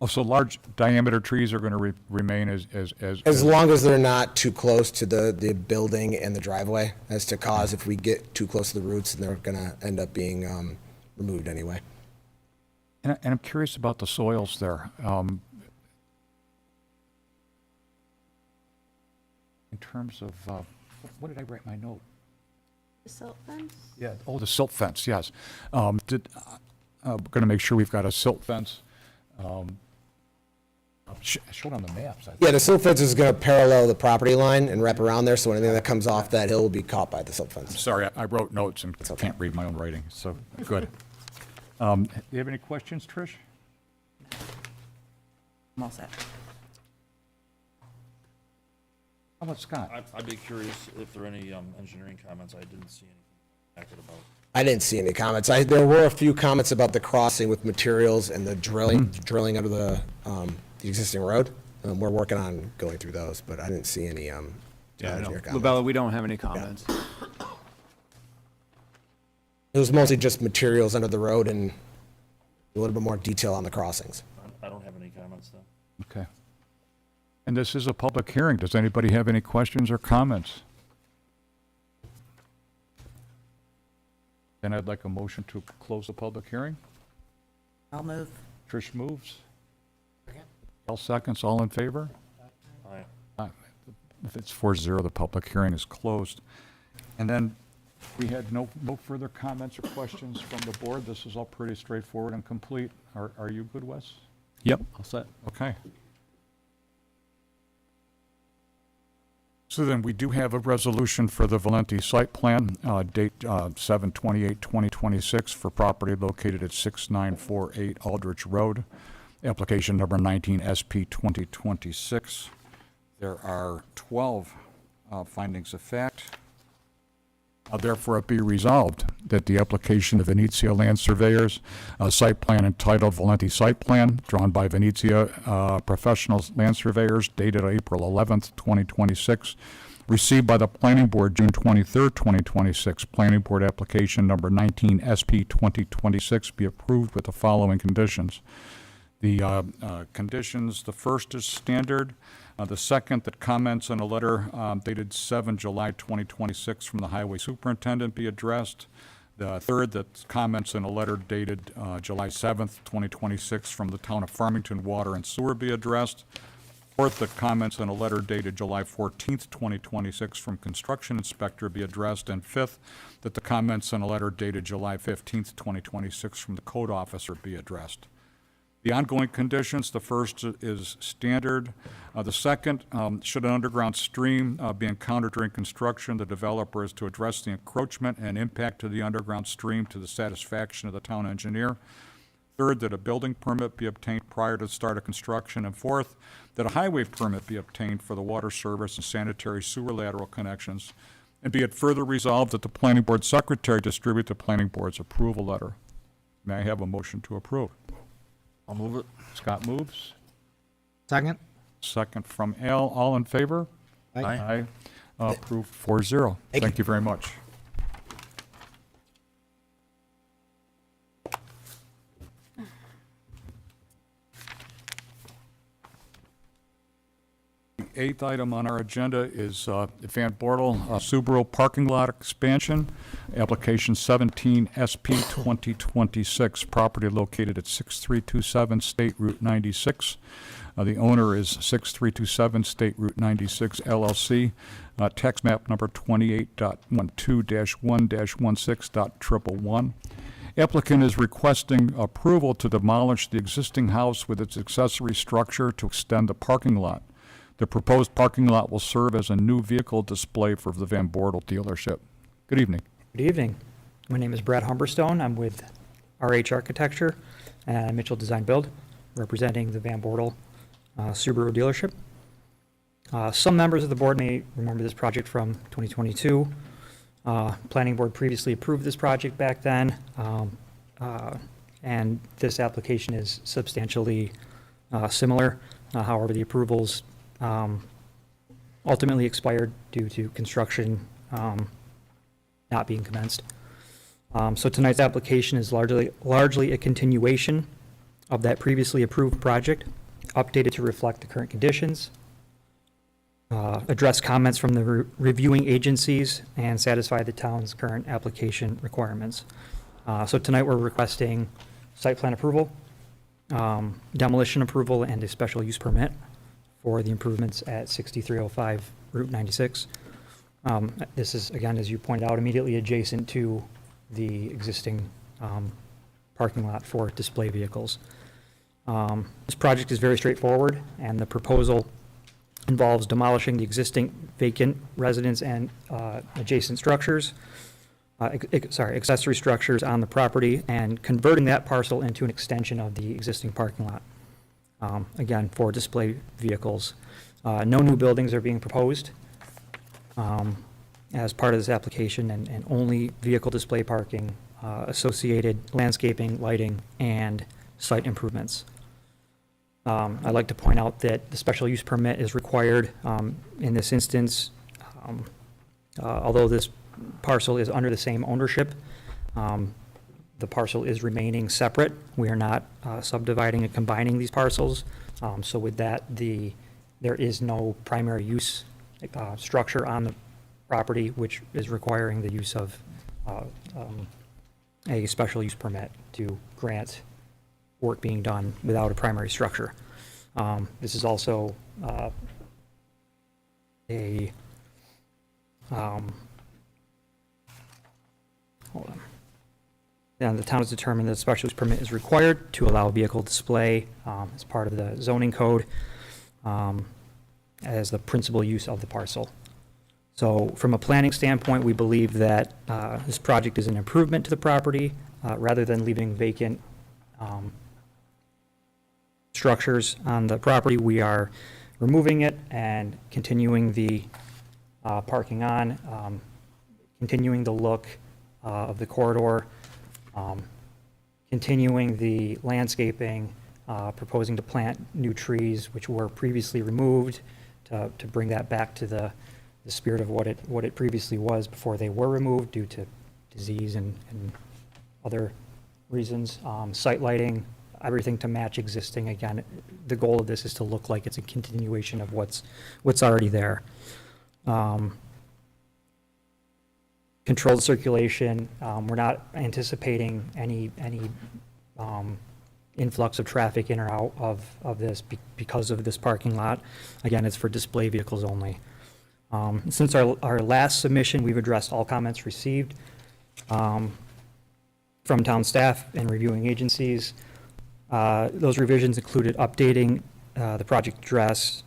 So large diameter trees are going to remain as long as they're not too close to the building and the driveway, as to cause if we get too close to the roots, and they're going to end up being removed anyway. And I'm curious about the soils there. In terms of, what did I write in my note? The silt fence? Yeah, the silt fence, yes. We're going to make sure we've got a silt fence. Showed on the maps. Yeah, the silt fence is going to parallel the property line and wrap around there, so anything that comes off that hill will be caught by the silt fence. Sorry, I wrote notes and can't read my own writing, so good. Do you have any questions, Trish? I'm all set. How about Scott? I'd be curious if there are any engineering comments. I didn't see anything acted about. I didn't see any comments. There were a few comments about the crossing with materials and the drilling under the existing road. We're working on going through those, but I didn't see any Yeah, no. engineer comments. Lubella, we don't have any comments. It was mostly just materials under the road and a little bit more detail on the crossings. I don't have any comments then. Okay. And this is a public hearing. Does anybody have any questions or comments? Then I'd like a motion to close the public hearing. I'll move. Trish moves. All seconds, all in favor? Aye. If it's 4-0, the public hearing is closed. And then we had no further comments or questions from the board. This is all pretty straightforward and complete. Are you good, Wes? Yep, all set. Okay. So then we do have a resolution for the Valenti site plan, date 7/28/2026 for property located at 6948 Aldrich Road, application number 19 SP 2026. There are 12 findings of fact. Therefore, it be resolved that the application of Venezia Land Surveyors, site plan entitled Valenti Site Plan, drawn by Venezia Professional Land Surveyors, dated April 11th, 2026, received by the Planning Board June 23rd, 2026. Planning Board application number 19 SP 2026 be approved with the following conditions. The conditions, the first is standard. The second, that comments in a letter dated 7 July 2026 from the Highway Superintendent be addressed. The third, that comments in a letter dated July 7th, 2026 from the Town of Farmington Water and Sewer be addressed. Fourth, that comments in a letter dated July 14th, 2026 from Construction Inspector be addressed. And fifth, that the comments in a letter dated July 15th, 2026 from the Code Officer be addressed. The ongoing conditions, the first is standard. The second, should an underground stream be encountered during construction, the developer is to address the encroachment and impact to the underground stream to the satisfaction of the town engineer. Third, that a building permit be obtained prior to the start of construction. And fourth, that a highway permit be obtained for the water service and sanitary sewer lateral connections. And be it further resolved that the planning board secretary distribute the planning board's approval letter. May I have a motion to approve? I'll move it. Scott moves. Second? Second from Al. All in favor? Aye. Aye. Approved 4-0. Thank you very much. The eighth item on our agenda is Van Bortle Subaru parking lot expansion, application 17 SP 2026, property located at 6327 State Route 96. The owner is 6327 State Route 96 LLC, tax map number 28.12-1-16.111. Applicant is requesting approval to demolish the existing house with its accessory structure to extend the parking lot. The proposed parking lot will serve as a new vehicle display for the Van Bortle dealership. Good evening. Good evening. My name is Brad Humberstone. I'm with RH Architecture and Mitchell Design Build, representing the Van Bortle Subaru dealership. Some members of the board may remember this project from 2022. Planning board previously approved this project back then, and this application is substantially similar. However, the approvals ultimately expired due to construction not being commenced. So tonight's application is largely a continuation of that previously approved project, updated to reflect the current conditions, address comments from the reviewing agencies, and satisfy the town's current application requirements. So tonight we're requesting site plan approval, demolition approval, and a special use permit for the improvements at 6305 Route 96. This is, again, as you pointed out, immediately adjacent to the existing parking lot for display vehicles. This project is very straightforward, and the proposal involves demolishing the existing vacant residence and adjacent structures, accessory structures on the property and converting that parcel into an extension of the existing parking lot. Again, for display vehicles. No new buildings are being proposed as part of this application, and only vehicle display parking, associated landscaping, lighting, and site improvements. I'd like to point out that the special use permit is required in this instance. Although this parcel is under the same ownership, the parcel is remaining separate. We are not subdividing and combining these parcels. So with that, there is no primary use structure on the property, which is requiring the use of a special use permit to grant work being done without a primary structure. This is also hold on. And the town has determined that a special use permit is required to allow vehicle display as part of the zoning code as the principal use of the parcel. So from a planning standpoint, we believe that this project is an improvement to the property rather than leaving vacant structures on the property. We are removing it and continuing the parking on, continuing the look of the corridor, continuing the landscaping, proposing to plant new trees which were previously removed to bring that back to the spirit of what it previously was before they were removed due to disease and other reasons. Site lighting, everything to match existing. Again, the goal of this is to look like it's a continuation of what's already there. Controlled circulation, we're not anticipating any influx of traffic in or out of this because of this parking lot. Again, it's for display vehicles only. Since our last submission, we've addressed all comments received from town staff and reviewing agencies. Those revisions included updating the project address,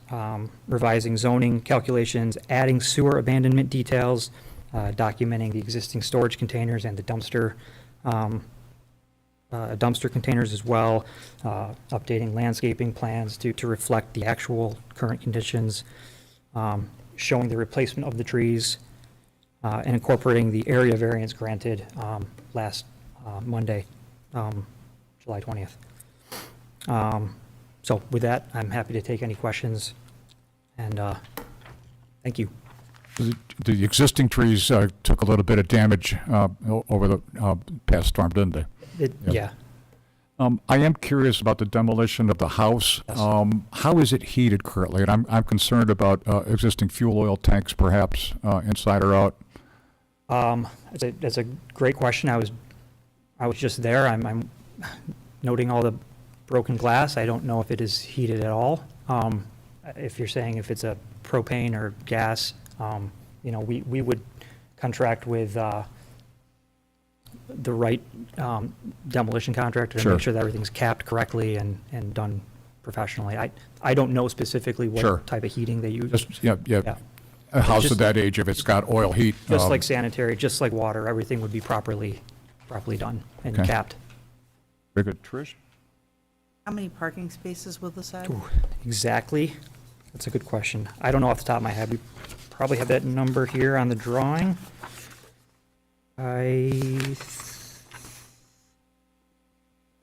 revising zoning calculations, adding sewer abandonment details, documenting the existing storage containers and the dumpster containers as well, updating landscaping plans to reflect the actual current conditions, showing the replacement of the trees, and incorporating the area variance granted last Monday, July 20th. So with that, I'm happy to take any questions, and thank you. The existing trees took a little bit of damage over the past storm, didn't they? Yeah. I am curious about the demolition of the house. Yes. How is it heated currently? And I'm concerned about existing fuel oil tanks, perhaps inside or out. That's a great question. I was just there. I'm noting all the broken glass. I don't know if it is heated at all. If you're saying if it's a propane or gas, we would contract with the right demolition contractor to Sure. make sure that everything's capped correctly and done professionally. I don't know specifically what Sure. type of heating they use. Just, yeah. Yeah. A house Just- of that age, if it's got oil heat. Just like sanitary, just like water, everything would be properly done and Okay. capped. Very good. Trish? How many parking spaces will this have? Ooh, exactly. That's a good question. I don't know off the top of my head. We probably have that number here on the drawing.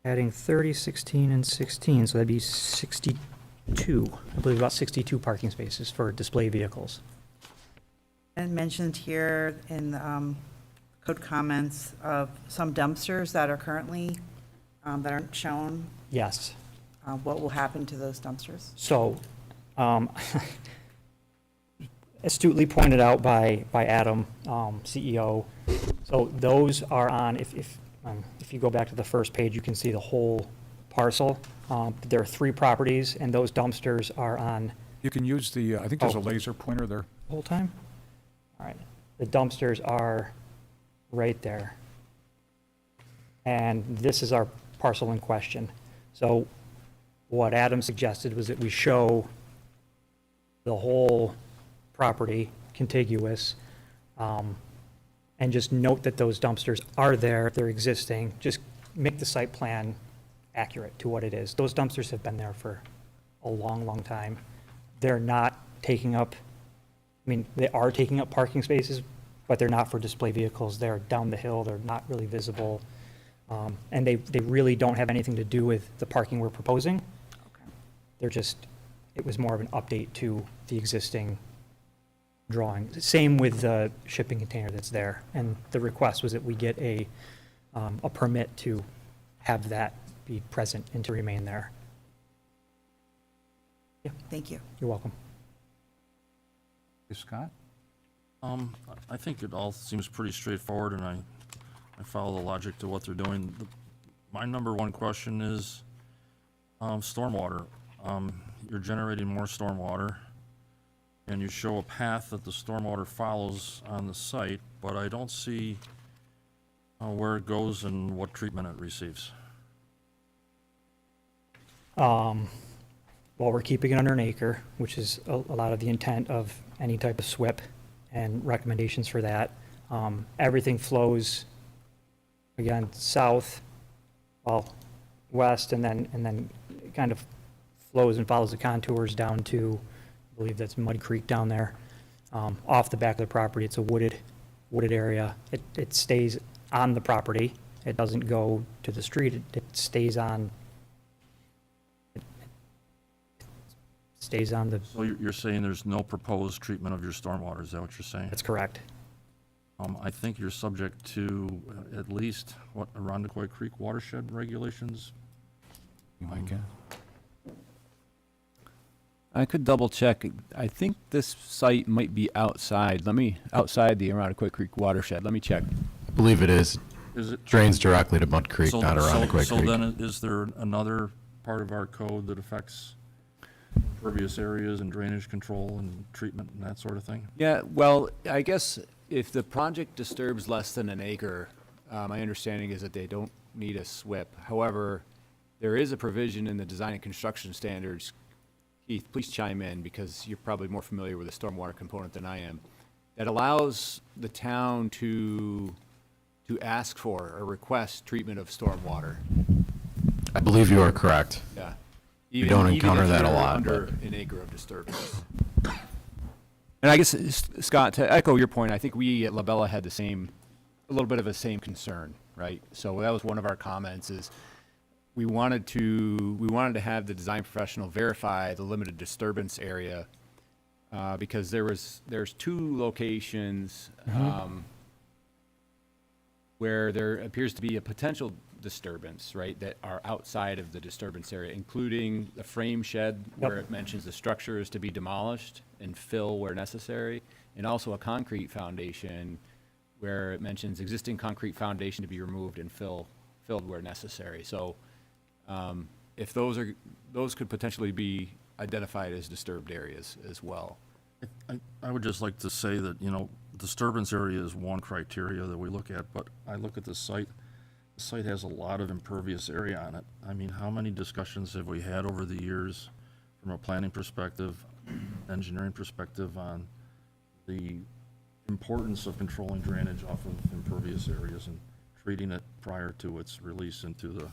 Adding 30, 16, and 16, so that'd be 62. I believe about 62 parking spaces for display vehicles. And mentioned here in code comments of some dumpsters that are currently, that aren't shown. Yes. What will happen to those dumpsters? So, astutely pointed out by Adam, CEO. So those are on, if you go back to the first page, you can see the whole parcel. There are 3 properties, and those dumpsters are on You can use the, I think there's a Oh. laser pointer there. the whole time? All right. The dumpsters are right there. And this is our parcel in question. So what Adam suggested was that we show the whole property contiguous, and just note that those dumpsters are there, they're existing, just make the site plan accurate to what it is. Those dumpsters have been there for a long, long time. They're not taking up, I mean, they are taking up parking spaces, but they're not for display vehicles. They're down the hill, they're not really visible. And they really don't have anything to do with the parking we're proposing. They're just, it was more of an update to the existing drawing. Same with the shipping container that's there. And the request was that we get a permit to have that be present and to remain there. Yeah, Thank you. you're welcome. Scott? I think it all seems pretty straightforward, and I follow the logic to what they're doing. My number one question is stormwater. You're generating more stormwater, and you show a path that the stormwater follows on the site, but I don't see where it goes and what treatment it receives. Well, we're keeping it under an acre, which is a lot of the intent of any type of SWIP and recommendations for that. Everything flows, again, south, well, west, and then kind of flows and follows the contours down to, I believe that's Mud Creek down there. Off the back of the property, it's a wooded area. It stays on the property. It doesn't go to the street. It stays on. Stays on the. So you're saying there's no proposed treatment of your stormwater, is that what you're saying? That's correct. I think you're subject to at least, what, Arundecoy Creek watershed regulations? I could double check. I think this site might be outside. Outside the Arundecoy Creek watershed. Let me check. I believe it is. Is it? Drains directly to Mud Creek, not Arundecoy Creek. So then is there another part of our code that affects impervious areas and drainage control and treatment and that sort of thing? Yeah, well, I guess if the project disturbs less than an acre, my understanding is that they don't need a SWIP. However, there is a provision in the design and construction standards. Keith, please chime in because you're probably more familiar with the stormwater component than I am. That allows the town to ask for or request treatment of stormwater. I believe you are correct. Yeah. We don't encounter if that a you're lot, Under but- an acre of disturbance. And I guess, Scott, to echo your point, I think we at Labella had a little bit of the same concern, right? So that was one of our comments is we wanted to have the design professional verify the limited disturbance area because there's two locations where there appears to be a potential disturbance, right, that are outside of the disturbance area, including the frame shed where it mentions the structure is to be demolished and fill where necessary, and also a concrete foundation where it mentions existing concrete foundation to be removed and filled where necessary. So if those could potentially be identified as disturbed areas as well. I would just like to say that, disturbance area is one criteria that we look at, but I look at the site. The site has a lot of impervious area on it. I mean, how many discussions have we had over the years from a planning perspective, engineering perspective on the importance of controlling drainage off of impervious areas and treating it prior to its release into the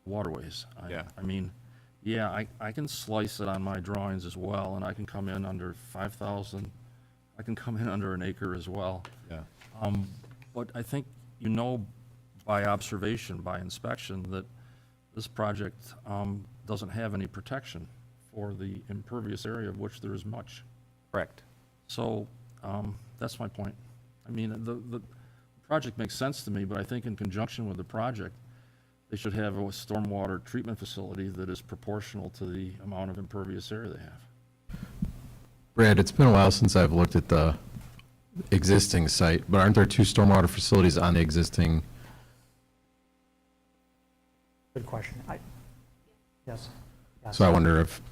waterways? I can slice it on my drawings as well, and I can come in under 5,000. I can come in under an acre as well. Yeah. But I think by observation, by inspection, that this project doesn't have any protection for the impervious area, of which there is much. Correct. So that's my point. I mean, the project makes sense to me, but I think in conjunction with the project, they should have a stormwater treatment facility that is proportional to the amount of impervious area they have. Brad, it's been a while since I've looked at the existing site, but aren't there two stormwater facilities on the existing? Good question. Yes. So I wonder if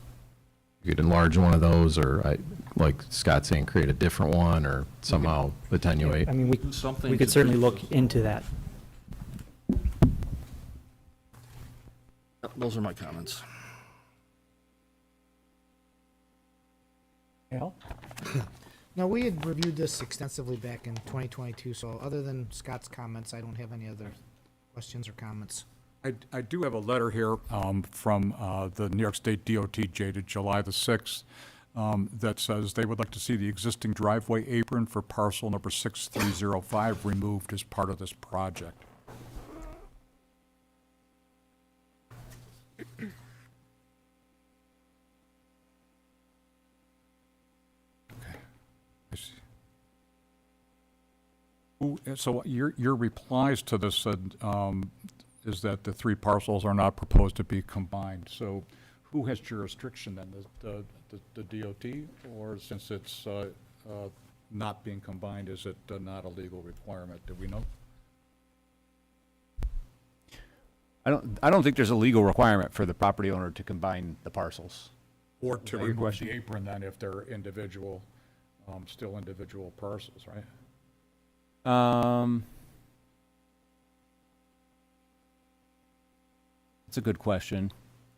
you could enlarge one of those, or like Scott's saying, create a different one, or somehow attenuate. I mean, Something we could to certainly treat look those. into that. Those are my comments. Al? No, we had reviewed this extensively back in 2022, so other than Scott's comments, I don't have any other questions or comments. I do have a letter here from the New York State DOT dated July the 6th that says they would like to see the existing driveway apron for parcel number 6305 removed as part of this project. Okay. I see. So your replies to this said, is that the three parcels are not proposed to be combined. So who has jurisdiction then, the DOT? Or since it's not being combined, is it not a legal requirement? Do we know? I don't think there's a legal requirement for the property owner to combine the parcels. Or Is to that your remove question? the apron then if they're individual, still individual parcels, right? It's a good question.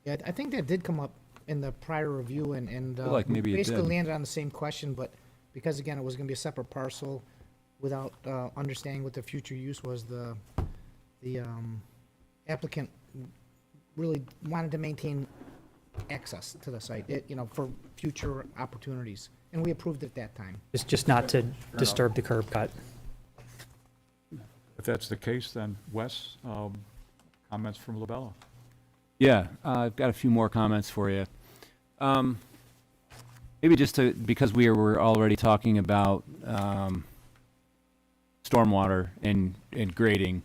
Yeah, I think that did come up in the prior review, and feel like we maybe it basically did. landed on the same question, but because, again, it was gonna be a separate parcel without understanding what the future use was, the applicant really wanted to maintain access to the site, for future opportunities, and we approved at that time. It's just not to disturb the curb cut. If that's the case, then Wes, comments from Labella? Yeah, I've got a few more comments for you. Maybe just because we were already talking about stormwater and grading.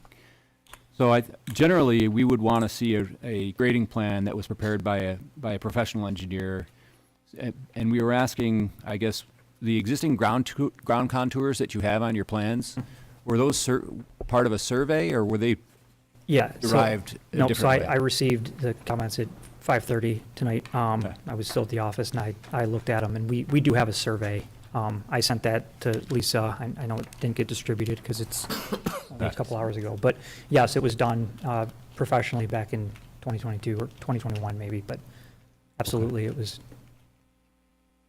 So generally, we would want to see a grading plan that was prepared by a professional engineer. And we were asking, I guess, the existing ground contours that you have on your plans, were those part of a survey, or were they Yeah. derived a No, different so way? I received the comments at 5:30 tonight. Okay. I was still at the office, and I looked at them, and we do have a survey. I sent that to Lisa. I know it didn't get distributed because it's only a couple hours ago. But yes, it was done professionally back in 2022 or 2021 maybe, but absolutely, it was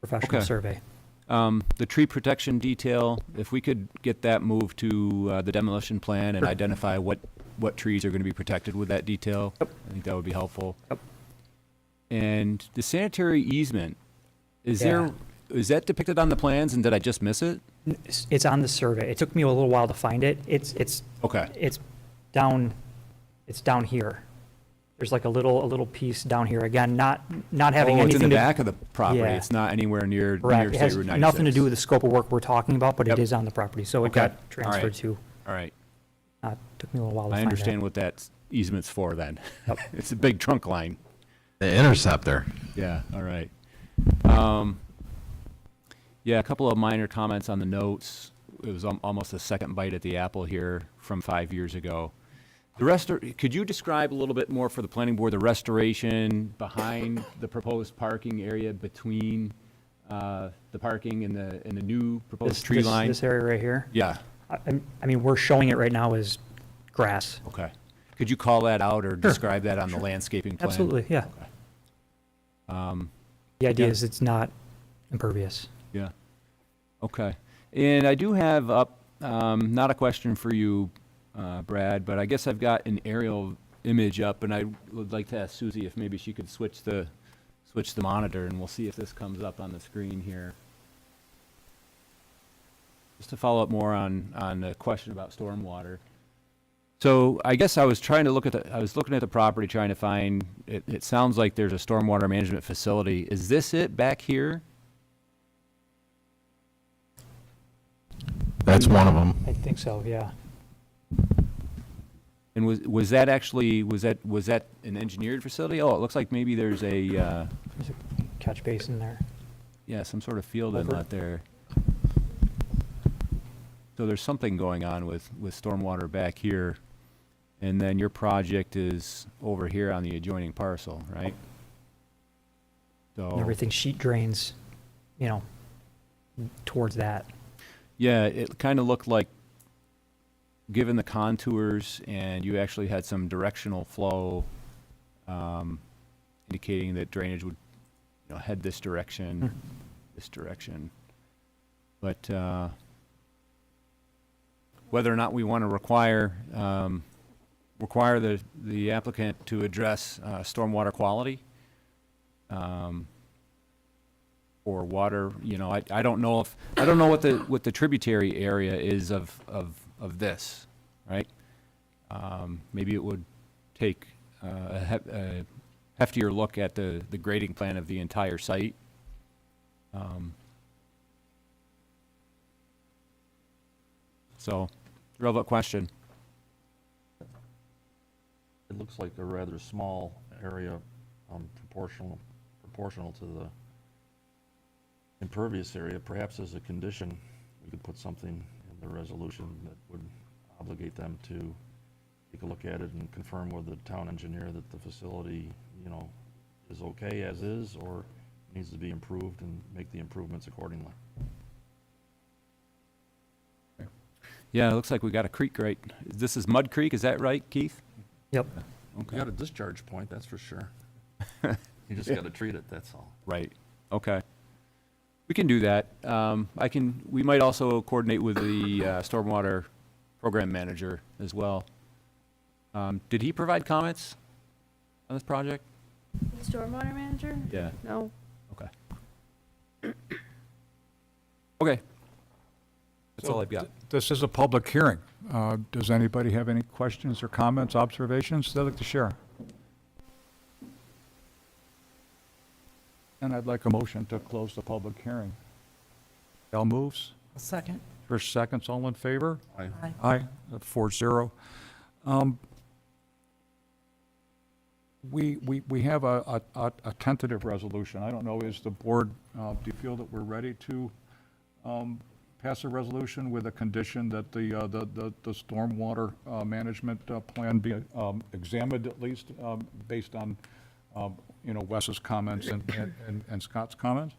professional Okay. survey. The tree protection detail, if we could get that moved to the demolition plan and identify what trees are going to be protected with that detail, I think that would be helpful. Yep. And the sanitary easement, is Yeah. that depicted on the plans, and did I just miss it? It's on the survey. It took me a little while to find it. It's Okay. It's down here. There's like a little piece down here. Again, not having Oh, it's anything in the to. back of the property. Yeah. It's not anywhere near Correct. It State has Route 96. nothing to do with the scope of work we're talking about, but Yep. it is on the property, so it Okay. got All right. transferred to. All right. Took me a little while to I find that. understand what that easement's for then. Yep. It's a big trunk line. The interceptor. Yeah, all right. Yeah, a couple of minor comments on the notes. It was almost a second bite at the apple here from 5 years ago. Could you describe a little bit more for the planning board, the restoration behind the proposed parking area between the parking and the new proposed tree line? This area right here. Yeah, I mean, we're showing it right now as grass. okay. Could you call that out or describe that on the landscaping plan? Absolutely, yeah. The idea is it's not impervious. Yeah. Okay. And I do have up, not a question for you, Brad, but I guess I've got an aerial image up, and I would like to ask Susie if maybe she could switch the monitor, and we'll see if this comes up on the screen here. Just to follow up more on the question about stormwater. So I guess I was looking at the property, trying to find, it sounds like there's a stormwater management facility. Is this it back here? That's one of them. I think so, yeah. And was that an engineered facility? Oh, it looks like maybe there's There's a catch basin there. some sort of field Over. inlet there. So there's something going on with stormwater back here. And then your project is over here on the adjoining parcel, right? So. And everything sheet drains, towards that. Yeah, it kind of looked like, given the contours, and you actually had some directional flow, indicating that drainage would, head this direction, this direction. But whether or not we want to require the applicant to address stormwater quality or water, I don't know what the tributary area is of this, right? Maybe it would take a heftier look at the grading plan of the entire site. So, relevant question. It looks like a rather small area, proportional to the impervious area. Perhaps as a condition, we could put something in the resolution that would obligate them to take a look at it and confirm with the town engineer that the facility, is okay as is, or needs to be improved, and make the improvements accordingly. Yeah, it looks like we got a creek right. This is Mud Creek, is that right, Keith? Yep. You got a discharge point, that's for sure. You just got to treat it, that's all. Right, okay. We can do that. We might also coordinate with the stormwater program manager as well. Did he provide comments on this project? Stormwater manager? Yeah. No. Okay. Okay. That's all I've got. This is a public hearing. Does anybody have any questions or comments, observations they'd like to share? And I'd like a motion to close the public hearing. Al moves. A second. Trish seconds. All in favor? Aye. Aye, 4-0. We have a tentative resolution. I don't know, is the board, do you feel that we're ready to pass a resolution with a condition that the stormwater management plan be examined at least based on, Wes's comments and Scott's comments?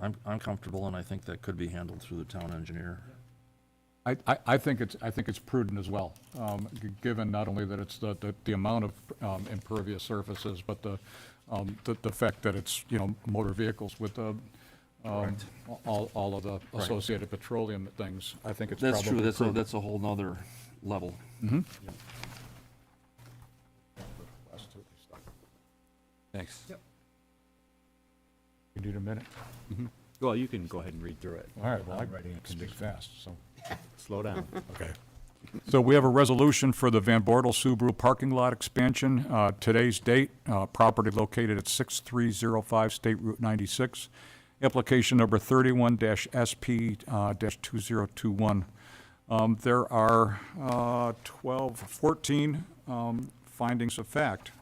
I'm comfortable, and I think that could be handled through the town engineer. I think it's prudent as well, given not only that it's the amount of impervious surfaces, but the fact that it's, motor vehicles with all of the associated petroleum things. I think it's That's probably true, prudent. that's a whole nother level. Mhm. Thanks. Yep. You need a minute? Well, you can go ahead and read through it. All right, well, I'm I writing a speak fast, so. Slow down. Okay. So we have a resolution for the Van Bortle Subaru parking lot expansion. Today's date, property located at 6305 State Route 96, application number 31-SP-2021. There are 14 findings of fact.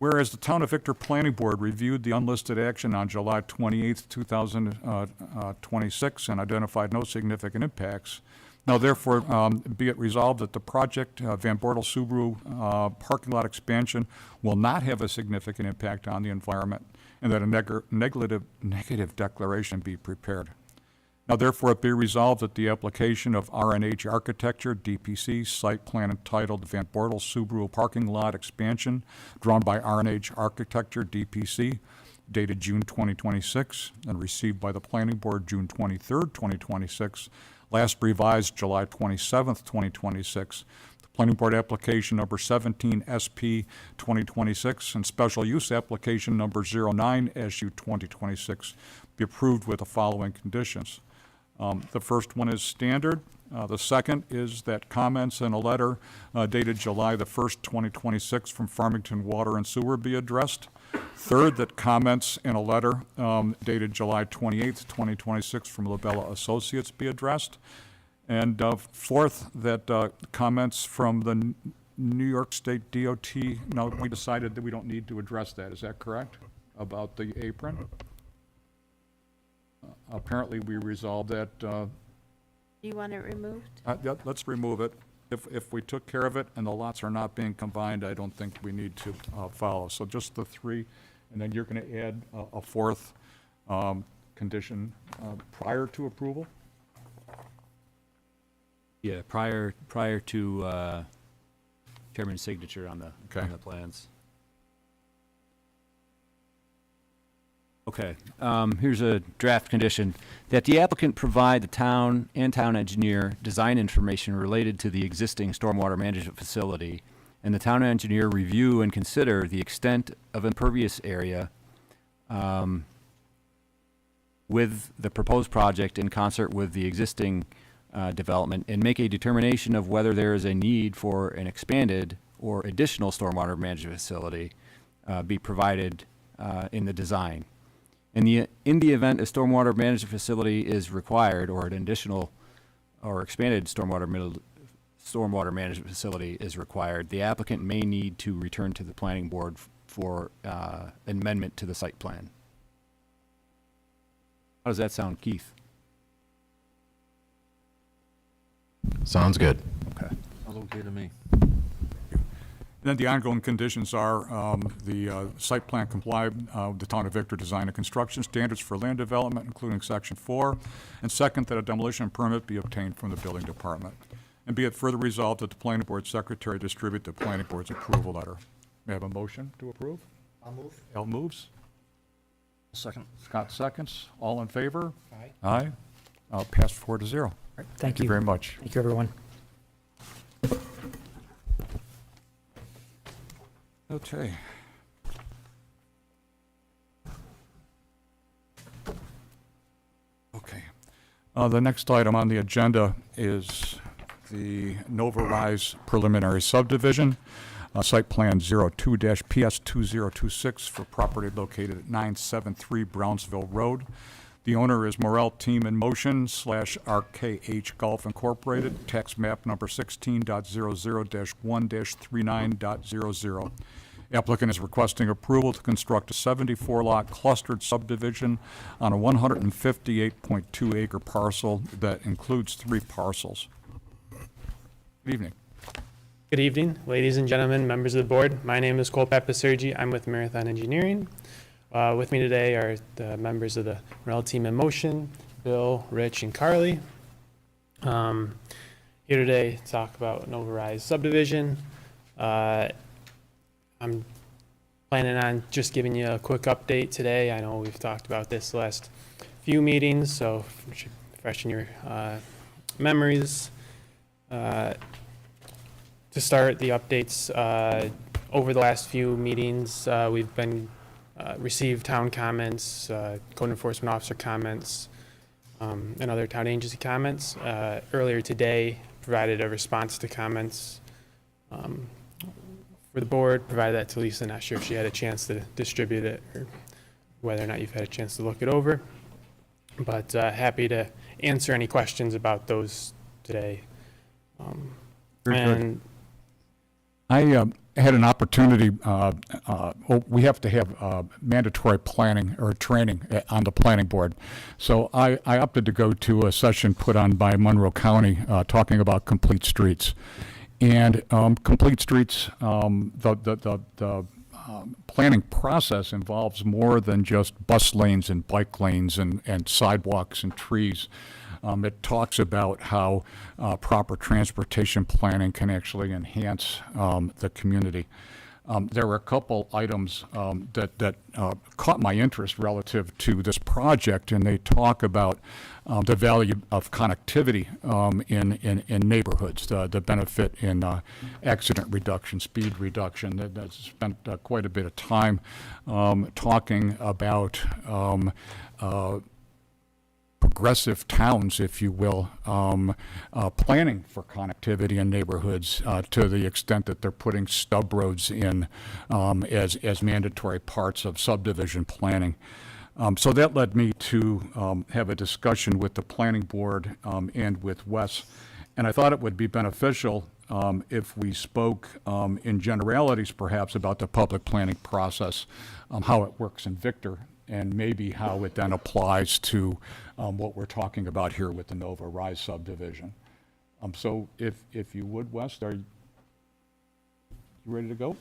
Whereas the Town of Victor Planning Board reviewed the unlisted action on July 28th, 2026, and identified no significant impacts. Now therefore, be it resolved that the project, Van Bortle Subaru parking lot expansion, will not have a significant impact on the environment, and that a negative declaration be prepared. Now therefore, it be resolved that the application of R&H Architecture, DPC, site plan entitled Van Bortle Subaru Parking Lot Expansion, drawn by R&H Architecture, DPC, dated June 2026, and received by the Planning Board June 23rd, 2026, last revised July 27th, 2026. The Planning Board application number 17 SP 2026 and special use application number 09 SU 2026 be approved with the following conditions. The first one is standard. The second is that comments in a letter dated July the 1st, 2026 from Farmington Water and Sewer be addressed. Third, that comments in a letter dated July 28th, 2026 from Labella Associates be addressed. And fourth, that comments from the New York State DOT, no, we decided that we don't need to address that, is that correct? About the apron? Apparently, we resolved that. Do you want it removed? Yeah, let's remove it. If we took care of it and the lots are not being combined, I don't think we need to follow. So just the three, and then you're going to add a fourth condition prior to approval? Yeah, prior to chairman's signature on the plans. Okay, here's a draft condition, that the applicant provide the town and town engineer design information related to the existing stormwater management facility, and the town engineer review and consider the extent of impervious area with the proposed project in concert with the existing development, and make a determination of whether there is a need for an expanded or additional stormwater management facility be provided in the design. In the event a stormwater management facility is required, or an additional or expanded stormwater management facility is required, the applicant may need to return to the planning board for amendment to the site plan. How does that sound, Keith? Sounds good. Okay. Sounds okay to me. Then the ongoing conditions are the site plan comply with the Town of Victor design and construction standards for land development, including Section 4. And second, that a demolition permit be obtained from the building department. And be it further resolved that the planning board secretary distribute the planning board's approval letter. May I have a motion to approve? I'll move. Al moves. Second. Scott seconds. All in favor? Aye. Aye. Passed 4-0. Thank you you. very much. Thank you, everyone. Okay. Okay. The next item on the agenda is the Nova Rise preliminary subdivision, site plan 02-PS2026 for property located at 973 Brownsville Road. The owner is Morel Team in Motion / RKH Golf Incorporated, tax map number 16.00-1-39.00. Applicant is requesting approval to construct a 74-lot clustered subdivision on a 158.2-acre parcel that includes 3 parcels. Good evening. Good evening, ladies and gentlemen, members of the board. My name is Cole Papasergi. I'm with Marathon Engineering. With me today are the members of the Morel Team in Motion, Bill, Rich, and Carly. Here today to talk about Nova Rise subdivision. I'm planning on just giving you a quick update today. I know we've talked about this the last few meetings, so freshen your memories. To start the updates, over the last few meetings, we've been received town comments, code enforcement officer comments, and other town agency comments. Earlier today, provided a response to comments for the board, provided that to Lisa. Not sure if she had a chance to distribute it or whether or not you've had a chance to look it over. But happy to answer any questions about those today. Very good. I had an opportunity, we have to have mandatory planning or training on the planning board. So I opted to go to a session put on by Monroe County talking about complete streets. And complete streets, the planning process involves more than just bus lanes and bike lanes and sidewalks and trees. It talks about how proper transportation planning can actually enhance the community. There were a couple items that caught my interest relative to this project, and they talk about the value of connectivity in neighborhoods, the benefit in accident reduction, speed reduction. That's spent quite a bit of time talking about progressive towns, if you will, planning for connectivity in neighborhoods to the extent that they're putting stub roads in as mandatory parts of subdivision planning. So that led me to have a discussion with the planning board and with Wes. And I thought it would be beneficial if we spoke in generalities perhaps about the public planning process, how it works in Victor, and maybe how it then applies to what we're talking about here with the Nova Rise subdivision. So if you would, Wes, are you ready to go?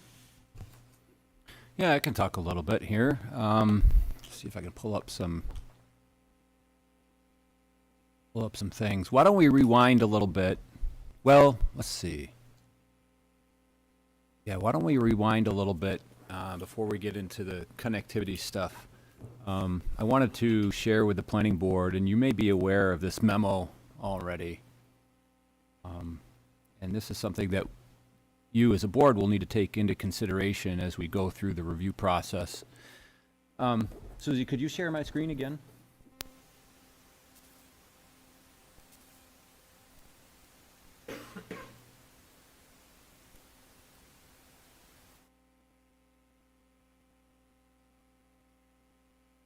Yeah, I can talk a little bit here. See if I can pull up some things. Why don't we rewind a little bit? Well, let's see. Yeah, why don't we rewind a little bit before we get into the connectivity stuff? I wanted to share with the planning board, and you may be aware of this memo already. And this is something that you as a board will need to take into consideration as we go through the review process. Susie, could you share my screen again?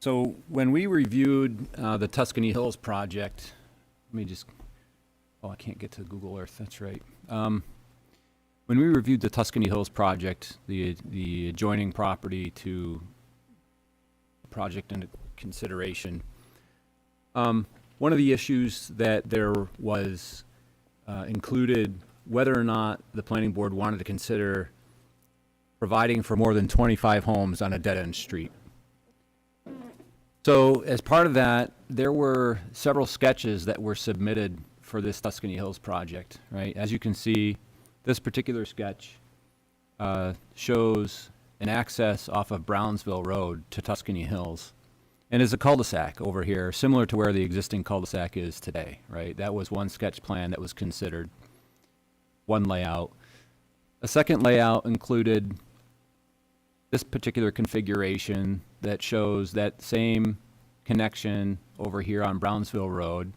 So when we reviewed the Tuscany Hills project, let me just, oh, I can't get to Google Earth, that's right. When we reviewed the Tuscany Hills project, the adjoining property to the project under consideration, one of the issues that there was included whether or not the planning board wanted to consider providing for more than 25 homes on a dead-end street. So as part of that, there were several sketches that were submitted for this Tuscany Hills project, right? As you can see, this particular sketch shows an access off of Brownsville Road to Tuscany Hills. And is a cul-de-sac over here, similar to where the existing cul-de-sac is today, right? That was one sketch plan that was considered, one layout. A second layout included this particular configuration that shows that same connection over here on Brownsville Road.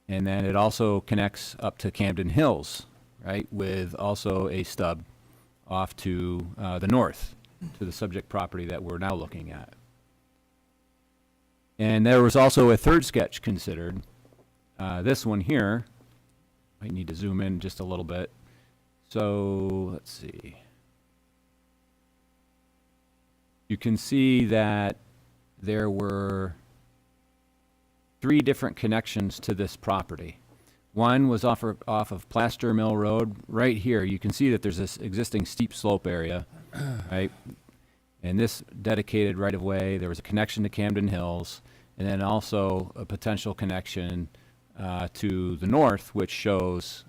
And then it also connects up to Camden Hills, right, with also a stub off to the north, to the subject property that we're now looking at. And there was also a third sketch considered. This one here, might need to zoom in just a little bit. So let's see. You can see that there were 3 different connections to this property. One was off of Plaster Mill Road. Right here, you can see that there's this existing steep slope area, right? And this dedicated right-of-way, there was a connection to Camden Hills, and then also a potential connection to the north, which shows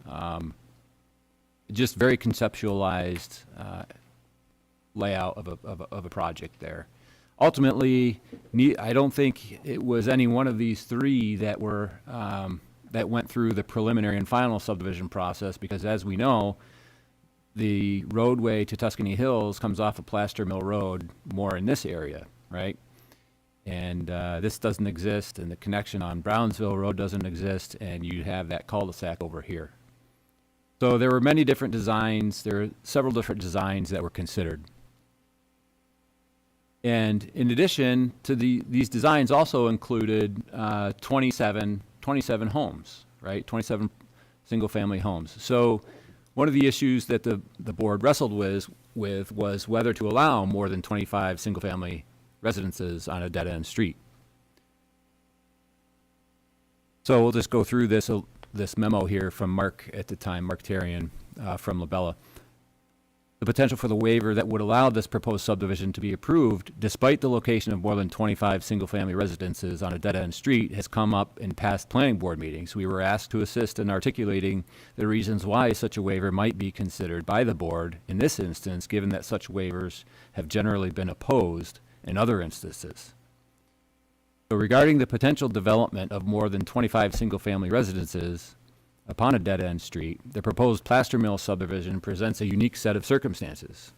just very conceptualized layout of a project there. Ultimately, I don't think it was any one of these 3 that were that went through the preliminary and final subdivision process, because as we know, the roadway to Tuscany Hills comes off of Plaster Mill Road more in this area, right? And this doesn't exist, and the connection on Brownsville Road doesn't exist, and you have that cul-de-sac over here. So there were many different designs. There are several different designs that were considered. And in addition to these designs also included 27 homes, right? 27 single-family homes. So one of the issues that the board wrestled with was whether to allow more than 25 single-family residences on a dead-end street. So we'll just go through this memo here from Mark at the time, Mark Tarian from Labella. The potential for the waiver that would allow this proposed subdivision to be approved, despite the location of more than 25 single-family residences on a dead-end street, has come up in past planning board meetings. We were asked to assist in articulating the reasons why such a waiver might be considered by the board in this instance, given that such waivers have generally been opposed in other instances. So regarding the potential development of more than 25 single-family residences upon a dead-end street, the proposed Plaster Mill subdivision presents a unique set of circumstances.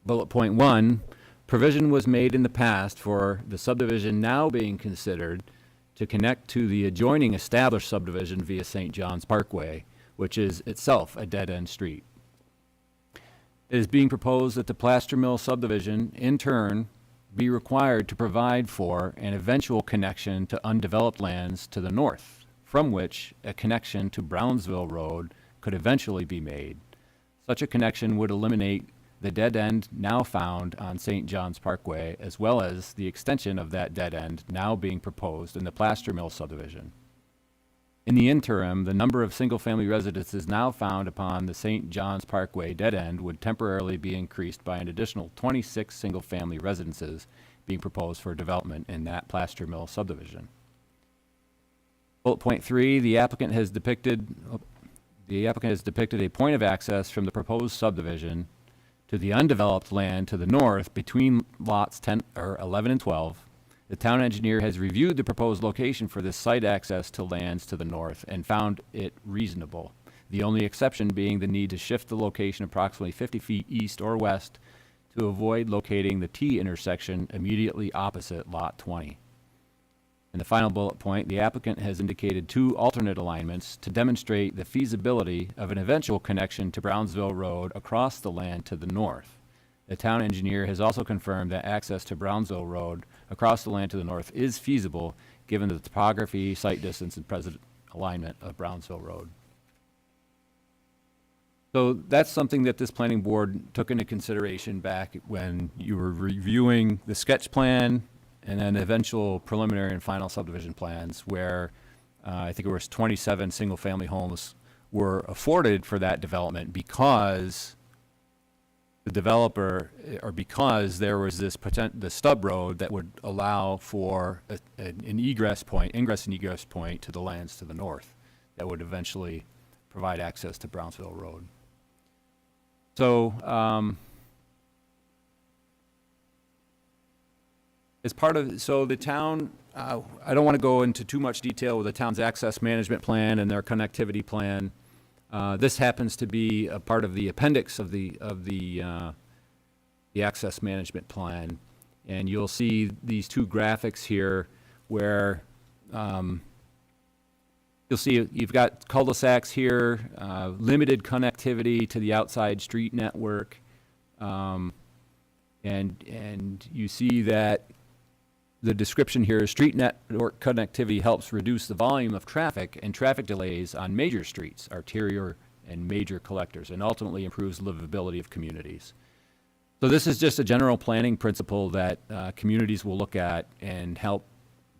Bullet point 1, provision was made in the past for the subdivision now being considered to connect to the adjoining established subdivision via St. John's Parkway, which is itself a dead-end street. It is being proposed that the Plaster Mill subdivision, in turn, be required to provide for an eventual connection to undeveloped lands to the north, from which a connection to Brownsville Road could eventually be made. Such a connection would eliminate the dead end now found on St. John's Parkway, as well as the extension of that dead end now being proposed in the Plaster Mill subdivision. In the interim, the number of single-family residences now found upon the St. John's Parkway dead end would temporarily be increased by an additional 26 single-family residences being proposed for development in that Plaster Mill subdivision. Bullet point 3, the applicant has depicted a point of access from the proposed subdivision to the undeveloped land to the north between lots 11 and 12 The town engineer has reviewed the proposed location for this site access to lands to the north and found it reasonable. The only exception being the need to shift the location approximately 50 feet east or west to avoid locating the T intersection immediately opposite Lot 20. In the final bullet point, the applicant has indicated 2 alternate alignments to demonstrate the feasibility of an eventual connection to Brownsville Road across the land to the north. The town engineer has also confirmed that access to Brownsville Road across the land to the north is feasible given the topography, site distance, and present alignment of Brownsville Road. So that's something that this planning board took into consideration back when you were reviewing the sketch plan and then eventual preliminary and final subdivision plans where I think it was 27 single-family homes were afforded for that development because the developer, or because there was this the stub road that would allow for an ingress and egress point to the lands to the north that would eventually provide access to Brownsville Road. So, as part of, so the town, I don't want to go into too much detail with the town's access management plan and their connectivity plan. This happens to be a part of the appendix of the access management plan. And you'll see these 2 graphics here where you'll see you've got cul-de-sacs here, limited connectivity to the outside street network. And you see that the description here is street network connectivity helps reduce the volume of traffic and traffic delays on major streets, arterial and major collectors, and ultimately improves livability of communities. So this is just a general planning principle that communities will look at and help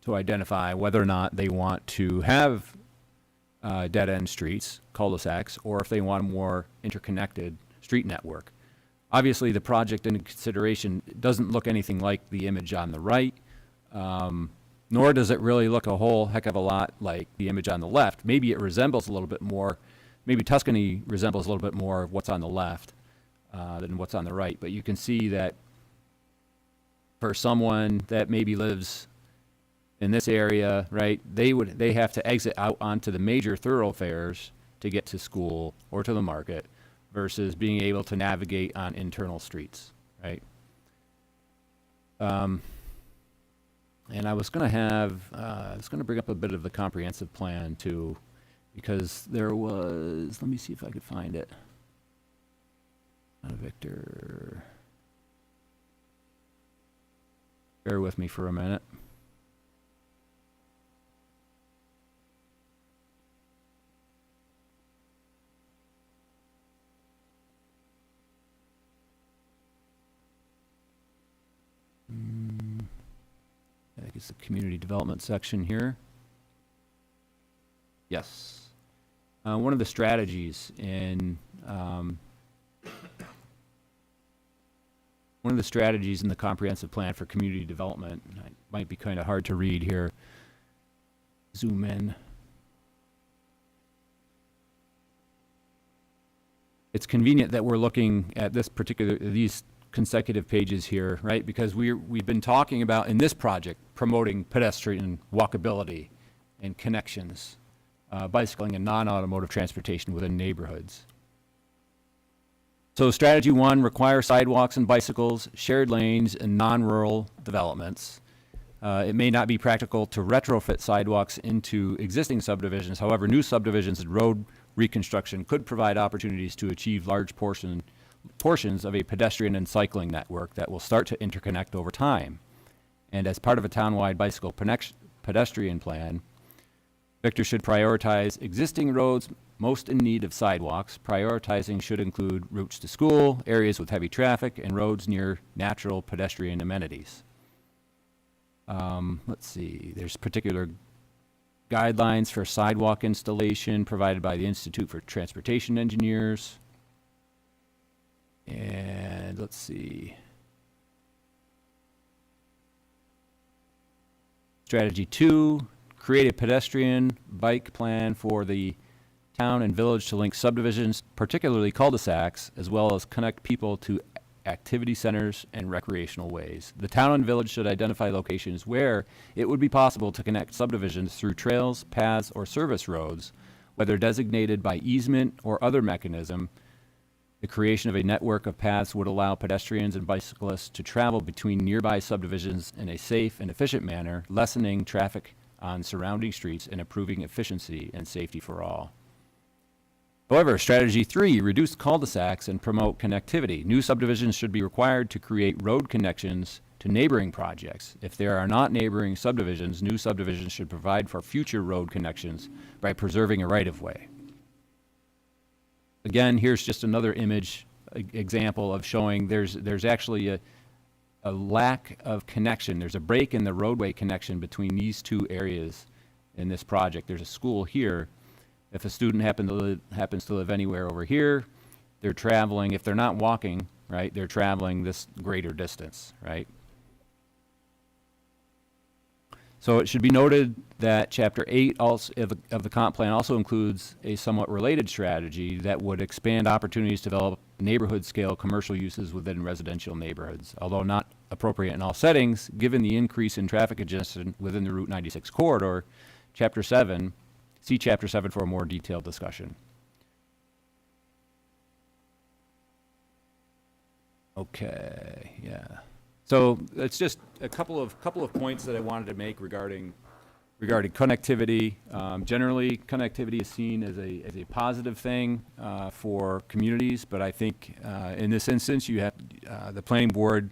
to identify whether or not they want to have dead-end streets, cul-de-sacs, or if they want a more interconnected street network. Obviously, the project in consideration doesn't look anything like the image on the right, nor does it really look a whole heck of a lot like the image on the left. Maybe it resembles a little bit more, maybe Tuscany resembles a little bit more of what's on the left than what's on the right. But you can see that for someone that maybe lives in this area, right, they have to exit out onto the major thoroughfares to get to school or to the market versus being able to navigate on internal streets, right? And I was going to bring up a bit of the comprehensive plan too, because there was, let me see if I could find it. Victor. Bear with me for a minute. I think it's the community development section here. Yes. One of the strategies in the comprehensive plan for community development, it might be kind of hard to read here. Zoom in. It's convenient that we're looking at these consecutive pages here, right? Because we've been talking about, in this project, promoting pedestrian walkability and connections, bicycling and non-automotive transportation within neighborhoods. So strategy 1, require sidewalks and bicycles, shared lanes, and non-rural developments. It may not be practical to retrofit sidewalks into existing subdivisions. However, new subdivisions and road reconstruction could provide opportunities to achieve large portions of a pedestrian and cycling network that will start to interconnect over time. And as part of a townwide bicycle pedestrian plan, Victor should prioritize existing roads most in need of sidewalks. Prioritizing should include routes to school, areas with heavy traffic, and roads near natural pedestrian amenities. Let's see, there's particular guidelines for sidewalk installation provided by the Institute for Transportation Engineers. And let's see. Strategy 2, create a pedestrian bike plan for the town and village to link subdivisions, particularly cul-de-sacs, as well as connect people to activity centers, and recreational ways. The town and village should identify locations where it would be possible to connect subdivisions through trails, paths, or service roads, whether designated by easement or other mechanism. The creation of a network of paths would allow pedestrians and bicyclists to travel between nearby subdivisions in a safe and efficient manner, lessening traffic on surrounding streets and improving efficiency and safety for all. However, strategy 3, reduce cul-de-sacs and promote connectivity. New subdivisions should be required to create road connections to neighboring projects. If there are not neighboring subdivisions, new subdivisions should provide for future road connections by preserving a right-of-way. Again, here's just another image example of showing there's actually a lack of connection. There's a break in the roadway connection between these two areas in this project. There's a school here. If a student happens to live anywhere over here, they're traveling, if they're not walking, right, they're traveling this greater distance, right? So it should be noted that Chapter 8 also, of the comp plan also includes a somewhat related strategy that would expand opportunities to develop neighborhood-scale commercial uses within residential neighborhoods. Although not appropriate in all settings, given the increase in traffic congestion within the Route 96 corridor, see Chapter 7 for a more detailed discussion. Okay, yeah. So it's just a couple of points that I wanted to make regarding connectivity. Generally, connectivity is seen as a positive thing for communities, but I think in this instance, you have the planning board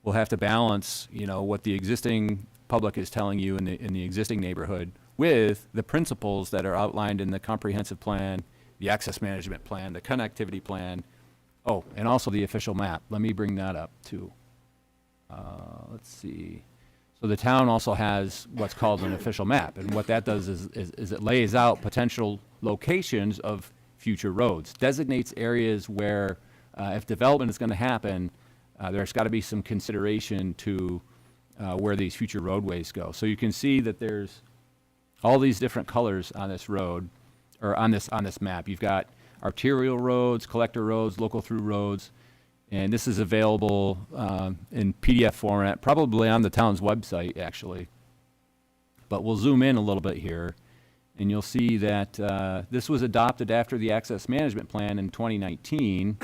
will have to balance, what the existing public is telling you in the existing neighborhood with the principles that are outlined in the comprehensive plan, the access management plan, the connectivity plan. Oh, and also the official map. Let me bring that up too. Let's see. So the town also has what's called an official map, and what that does is it lays out potential locations of future roads, designates areas where if development is going to happen, there's got to be some consideration to where these future roadways go. So you can see that there's all these different colors on this road, or on this map. You've got arterial roads, collector roads, local through roads, and this is available in PDF format, probably on the town's website, actually. But we'll zoom in a little bit here, and you'll see that this was adopted after the Access Management Plan in 2019.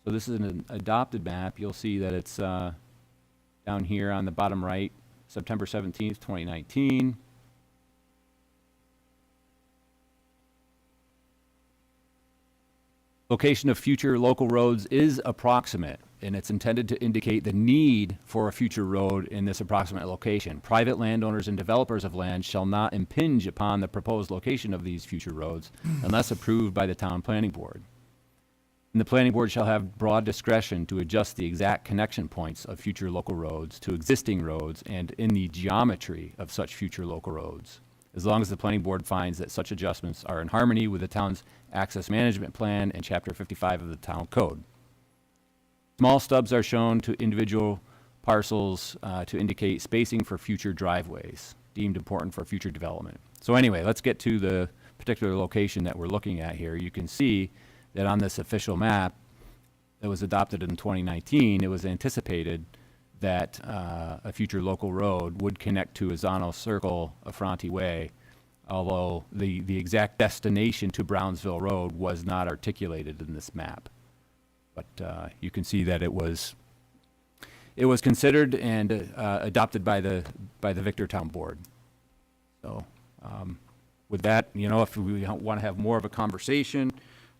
So this is an adopted map. You'll see that it's down here on the bottom right, September 17th, 2019. Location of future local roads is approximate, and it's intended to indicate the need for a future road in this approximate location. Private landowners and developers of land shall not impinge upon the proposed location of these future roads unless approved by the town planning board. And the planning board shall have broad discretion to adjust the exact connection points of future local roads to existing roads and in the geometry of such future local roads, as long as the planning board finds that such adjustments are in harmony with the town's access management plan and Chapter 55 of the town code. Small stubs are shown to individual parcels to indicate spacing for future driveways, deemed important for future development. So anyway, let's get to the particular location that we're looking at here. You can see that on this official map that was adopted in 2019, it was anticipated that a future local road would connect to Azano Circle, Affronti Way, although the exact destination to Brownsville Road was not articulated in this map. But you can see that it was considered and adopted by the Victortown Board. So with that, if we want to have more of a conversation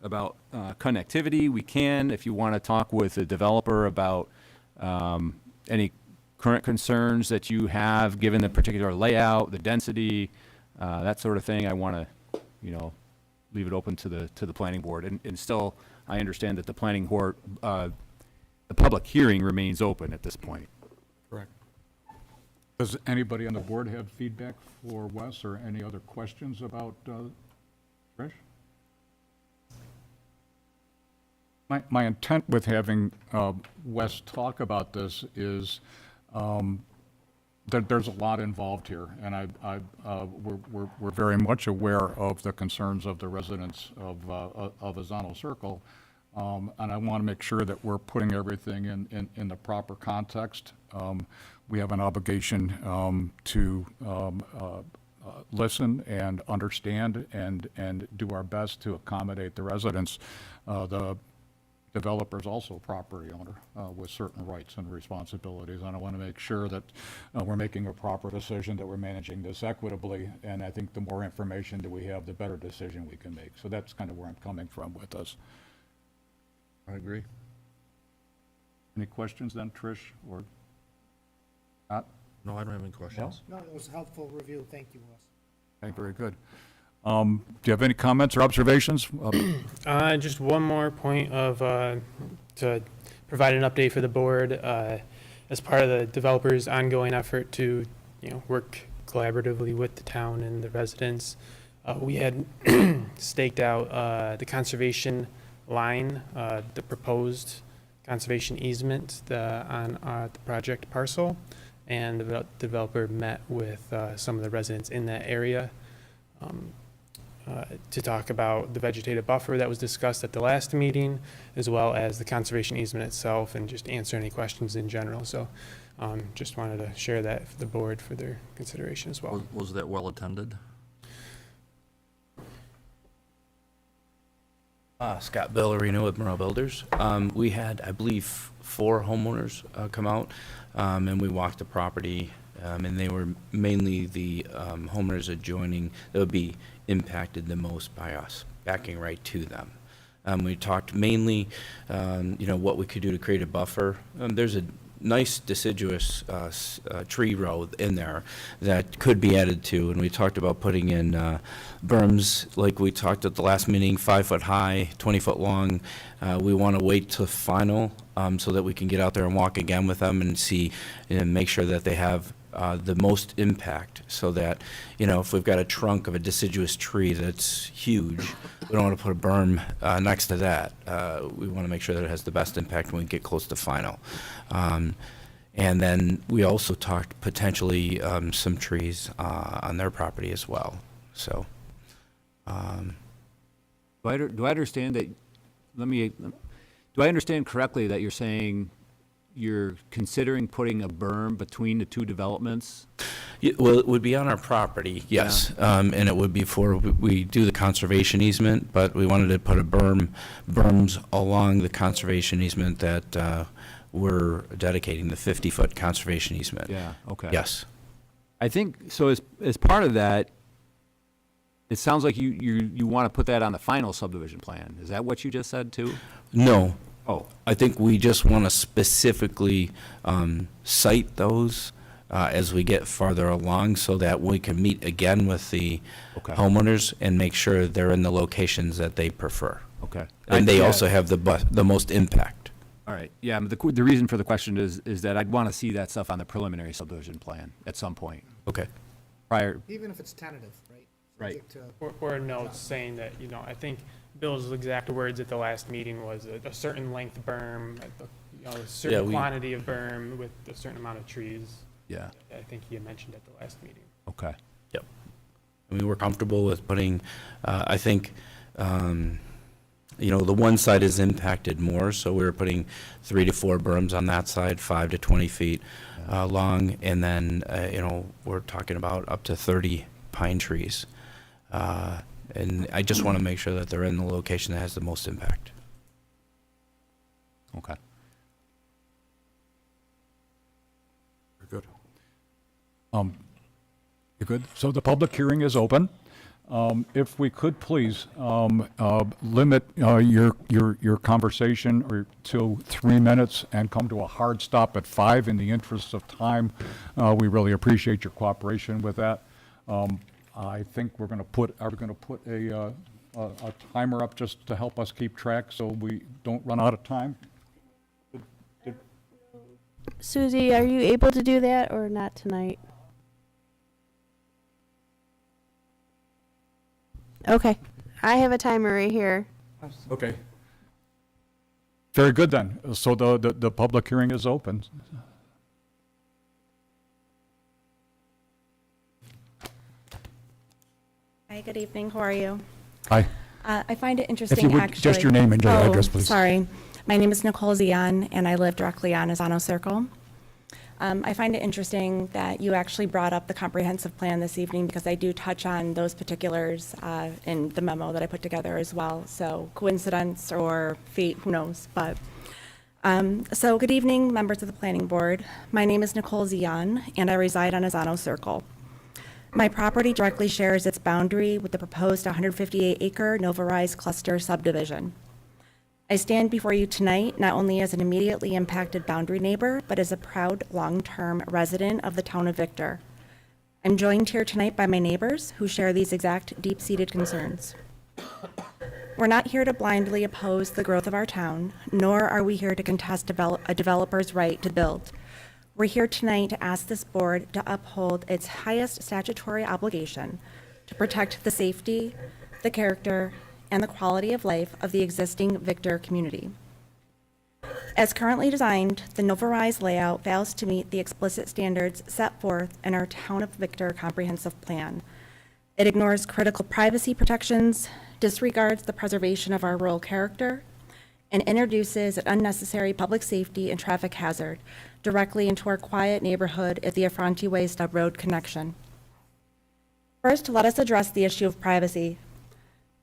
about connectivity, we can. If you want to talk with a developer about any current concerns that you have given the particular layout, the density, that sort of thing, I want to, leave it open to the planning board. And still, I understand that the planning board, the public hearing remains open at this point. Correct. Does anybody on the board have feedback for Wes or any other questions about Trish? My intent with having Wes talk about this is that there's a lot involved here, and we're very much aware of the concerns of the residents of Azano Circle. And I want to make sure that we're putting everything in the proper context. We have an obligation to listen and understand and do our best to accommodate the residents. The developer is also a property owner with certain rights and responsibilities, and I want to make sure that we're making a proper decision, that we're managing this equitably, and I think the more information that we have, the better decision we can make. So that's kind of where I'm coming from with this. I agree. Any questions then, Trish, or not? No, I don't have any questions. No, it was a helpful review. Thank you, Wes. Okay, very good. Do you have any comments or observations? Just one more point of, to provide an update for the board, as part of the developer's ongoing effort to, work collaboratively with the town and the residents. We had staked out, the conservation line, the proposed conservation easement, on, the project parcel. And the developer met with, some of the residents in that area, to talk about the vegetative buffer that was discussed at the last meeting, as well as the conservation easement itself, and just answer any questions in general. So just wanted to share that for the board for their consideration as well. Was that well attended? Scott Bellarino with Morel Builders. We had, I believe, 4 homeowners come out, and we walked the property, and they were mainly the homeowners adjoining that would be impacted the most by us, backing right to them. We talked mainly, what we could do to create a buffer. There's a nice deciduous tree row in there that could be added to, and we talked about putting in berms, like we talked at the last meeting, 5 foot high, 20 foot long. We want to wait till final so that we can get out there and walk again with them and see and make sure that they have the most impact, so that, if we've got a trunk of a deciduous tree that's huge, we don't want to put a berm next to that. We want to make sure that it has the best impact when we get close to final. And then we also talked potentially some trees on their property as well. So, Do I understand that, do I understand correctly that you're saying you're considering putting a berm between the two developments? Well, it would be on our property, yes. And it would be we do the conservation easement, but we wanted to put berms along the conservation easement that we're dedicating, the 50-foot conservation easement. Yeah, okay. Yes. I think, so as part of that, it sounds like you want to put that on the final subdivision plan. Is that what you just said, too? No. Oh. I think we just want to specifically cite those as we get farther along, so that we can meet again with the homeowners and make sure they're in the locations that they prefer. Okay. And they also have the most impact. All right, yeah, but the reason for the question is that I'd want to see that stuff on the preliminary subdivision plan at some point. Okay. Prior, Even if it's tentative, right? Right. Subject to- Or a note saying that, I think Bill's exact words at the last meeting was a certain length berm, a certain quantity of berm with a certain amount of trees. yeah, I think he had mentioned at the last meeting. okay. Yep. I mean, we're comfortable with putting, I think, the one side is impacted more, so we were putting 3 to 4 berms on that side, 5 to 20 feet long, and then, we're talking about up to 30 pine trees. And I just want to make sure that they're in the location that has the most impact. Okay. Very good. You're good? So the public hearing is open. If we could please limit your conversation to 3 minutes and come to a hard stop at 5 in the interest of time. We really appreciate your cooperation with that. I think are we going to put a timer up just to help us keep track so we don't run out of time? Susie, are you able to do that or not tonight? Okay, I have a timer right here. Okay. Very good then. So the public hearing is open. Hi, good evening. How are you? Hi. I find it interesting, If you would, actually. just your name and your address, please. Sorry. My name is Nicole Zion, and I live directly on Asano Circle. I find it interesting that you actually brought up the comprehensive plan this evening, because I do touch on those particulars in the memo that I put together as well. So coincidence or fate, who knows? But so good evening, members of the planning board. My name is Nicole Zion, and I reside on Asano Circle. My property directly shares its boundary with the proposed 158-acre Novarise cluster subdivision. I stand before you tonight not only as an immediately impacted boundary neighbor, but as a proud long-term resident of the town of Victor. I'm joined here tonight by my neighbors who share these exact deep-seated concerns. We're not here to blindly oppose the growth of our town, nor are we here to contest a developer's right to build. We're here tonight to ask this board to uphold its highest statutory obligation to protect the safety, the character, and the quality of life of the existing Victor community. As currently designed, the Novarise layout fails to meet the explicit standards set forth in our Town of Victor comprehensive plan. It ignores critical privacy protections, disregards the preservation of our rural character, and introduces an unnecessary public safety and traffic hazard directly into our quiet neighborhood at the Affronti Way Stub Road connection. First, let us address the issue of privacy.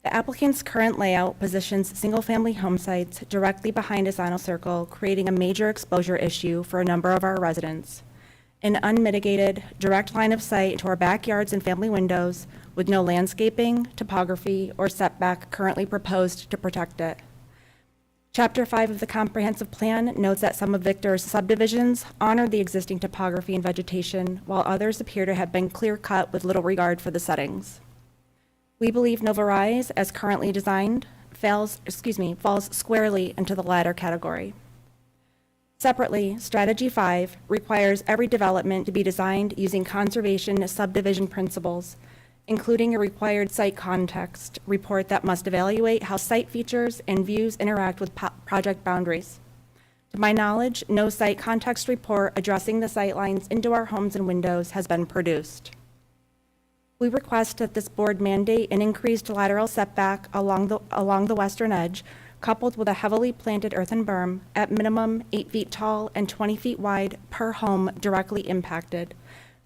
The applicant's current layout positions single-family home sites directly behind Asano Circle, creating a major exposure issue for a number of our residents. An unmitigated, direct line of sight into our backyards and family windows with no landscaping, topography, or setback currently proposed to protect it. Chapter 5 of the comprehensive plan notes that some of Victor's subdivisions honor the existing topography and vegetation, while others appear to have been clear-cut with little regard for the settings. We believe Novarise, as currently designed, falls squarely into the latter category. Separately, Strategy 5 requires every development to be designed using conservation subdivision principles, including a required site context report that must evaluate how site features and views interact with project boundaries. To my knowledge, no site context report addressing the sight lines into our homes and windows has been produced. We request that this board mandate an increased lateral setback along the western edge, coupled with a heavily planted earthen berm at minimum 8 feet tall and 20 feet wide per home directly impacted,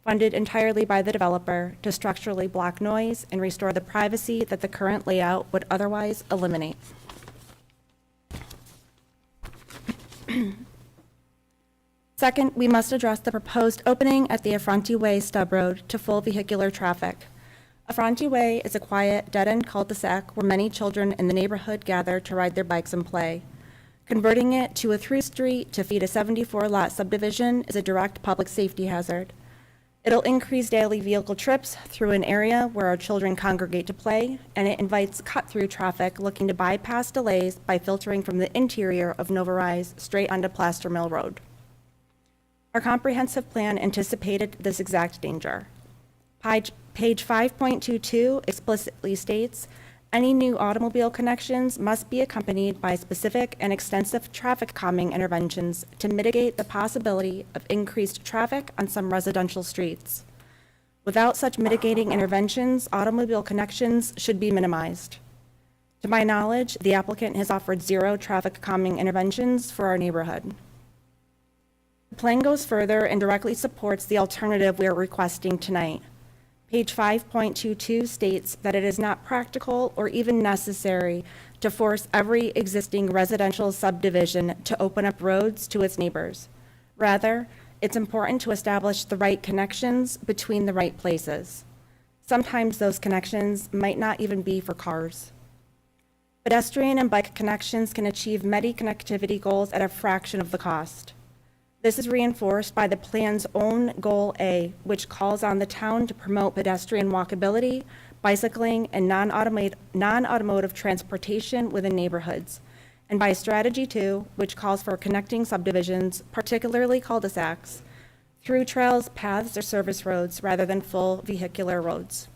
funded entirely by the developer to structurally block noise and restore the privacy that the current layout would otherwise eliminate. Second, we must address the proposed opening at the Affronti Way Stub Road to full vehicular traffic. Affronti Way is a quiet, dead-end cul-de-sac where many children in the neighborhood gather to ride their bikes and play. Converting it to a through street to feed a 74-lot subdivision is a direct public safety hazard. It'll increase daily vehicle trips through an area where our children congregate to play, and it invites cut-through traffic looking to bypass delays by filtering from the interior of Novarise straight onto Plaster Mill Road. Our comprehensive plan anticipated this exact danger. Page 5.22 explicitly states, any new automobile connections must be accompanied by specific and extensive traffic calming interventions to mitigate the possibility of increased traffic on some residential streets. Without such mitigating interventions, automobile connections should be minimized. To my knowledge, the applicant has offered 0 traffic calming interventions for our neighborhood. The plan goes further and directly supports the alternative we are requesting tonight. Page 5.22 states that it is not practical or even necessary to force every existing residential subdivision to open up roads to its neighbors. Rather, it's important to establish the right connections between the right places. Sometimes those connections might not even be for cars. Pedestrian and bike connections can achieve many connectivity goals at a fraction of the cost. This is reinforced by the plan's own Goal A, which calls on the town to promote pedestrian walkability, bicycling, and non-automotive transportation within neighborhoods, and by Strategy 2, which calls for connecting subdivisions, particularly cul-de-sacs, through trails, paths, or service roads rather than full vehicular roads.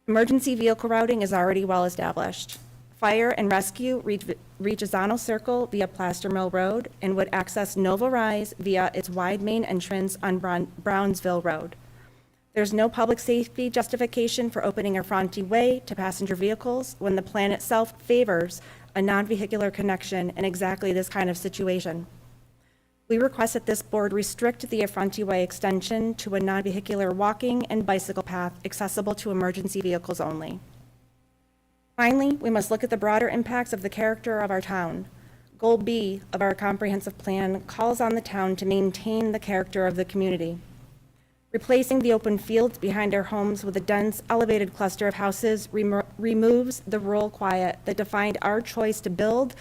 Emergency vehicle routing is already well established. Fire and rescue reach Asano Circle via Plaster Mill Road and would access Novarise via its wide main entrance on Brownsville Road. There's no public safety justification for opening Affronti Way to passenger vehicles when the plan itself favors a non-vehicular connection in exactly this kind of situation. We request that this board restrict the Affronti Way extension to a non-vehicular walking and bicycle path accessible to emergency vehicles only. Finally, we must look at the broader impacts of the character of our town. Goal B of our comprehensive plan calls on the town to maintain the character of the community. Replacing the open fields behind our homes with a dense, elevated cluster of houses removes the rural quiet that defined our choice to build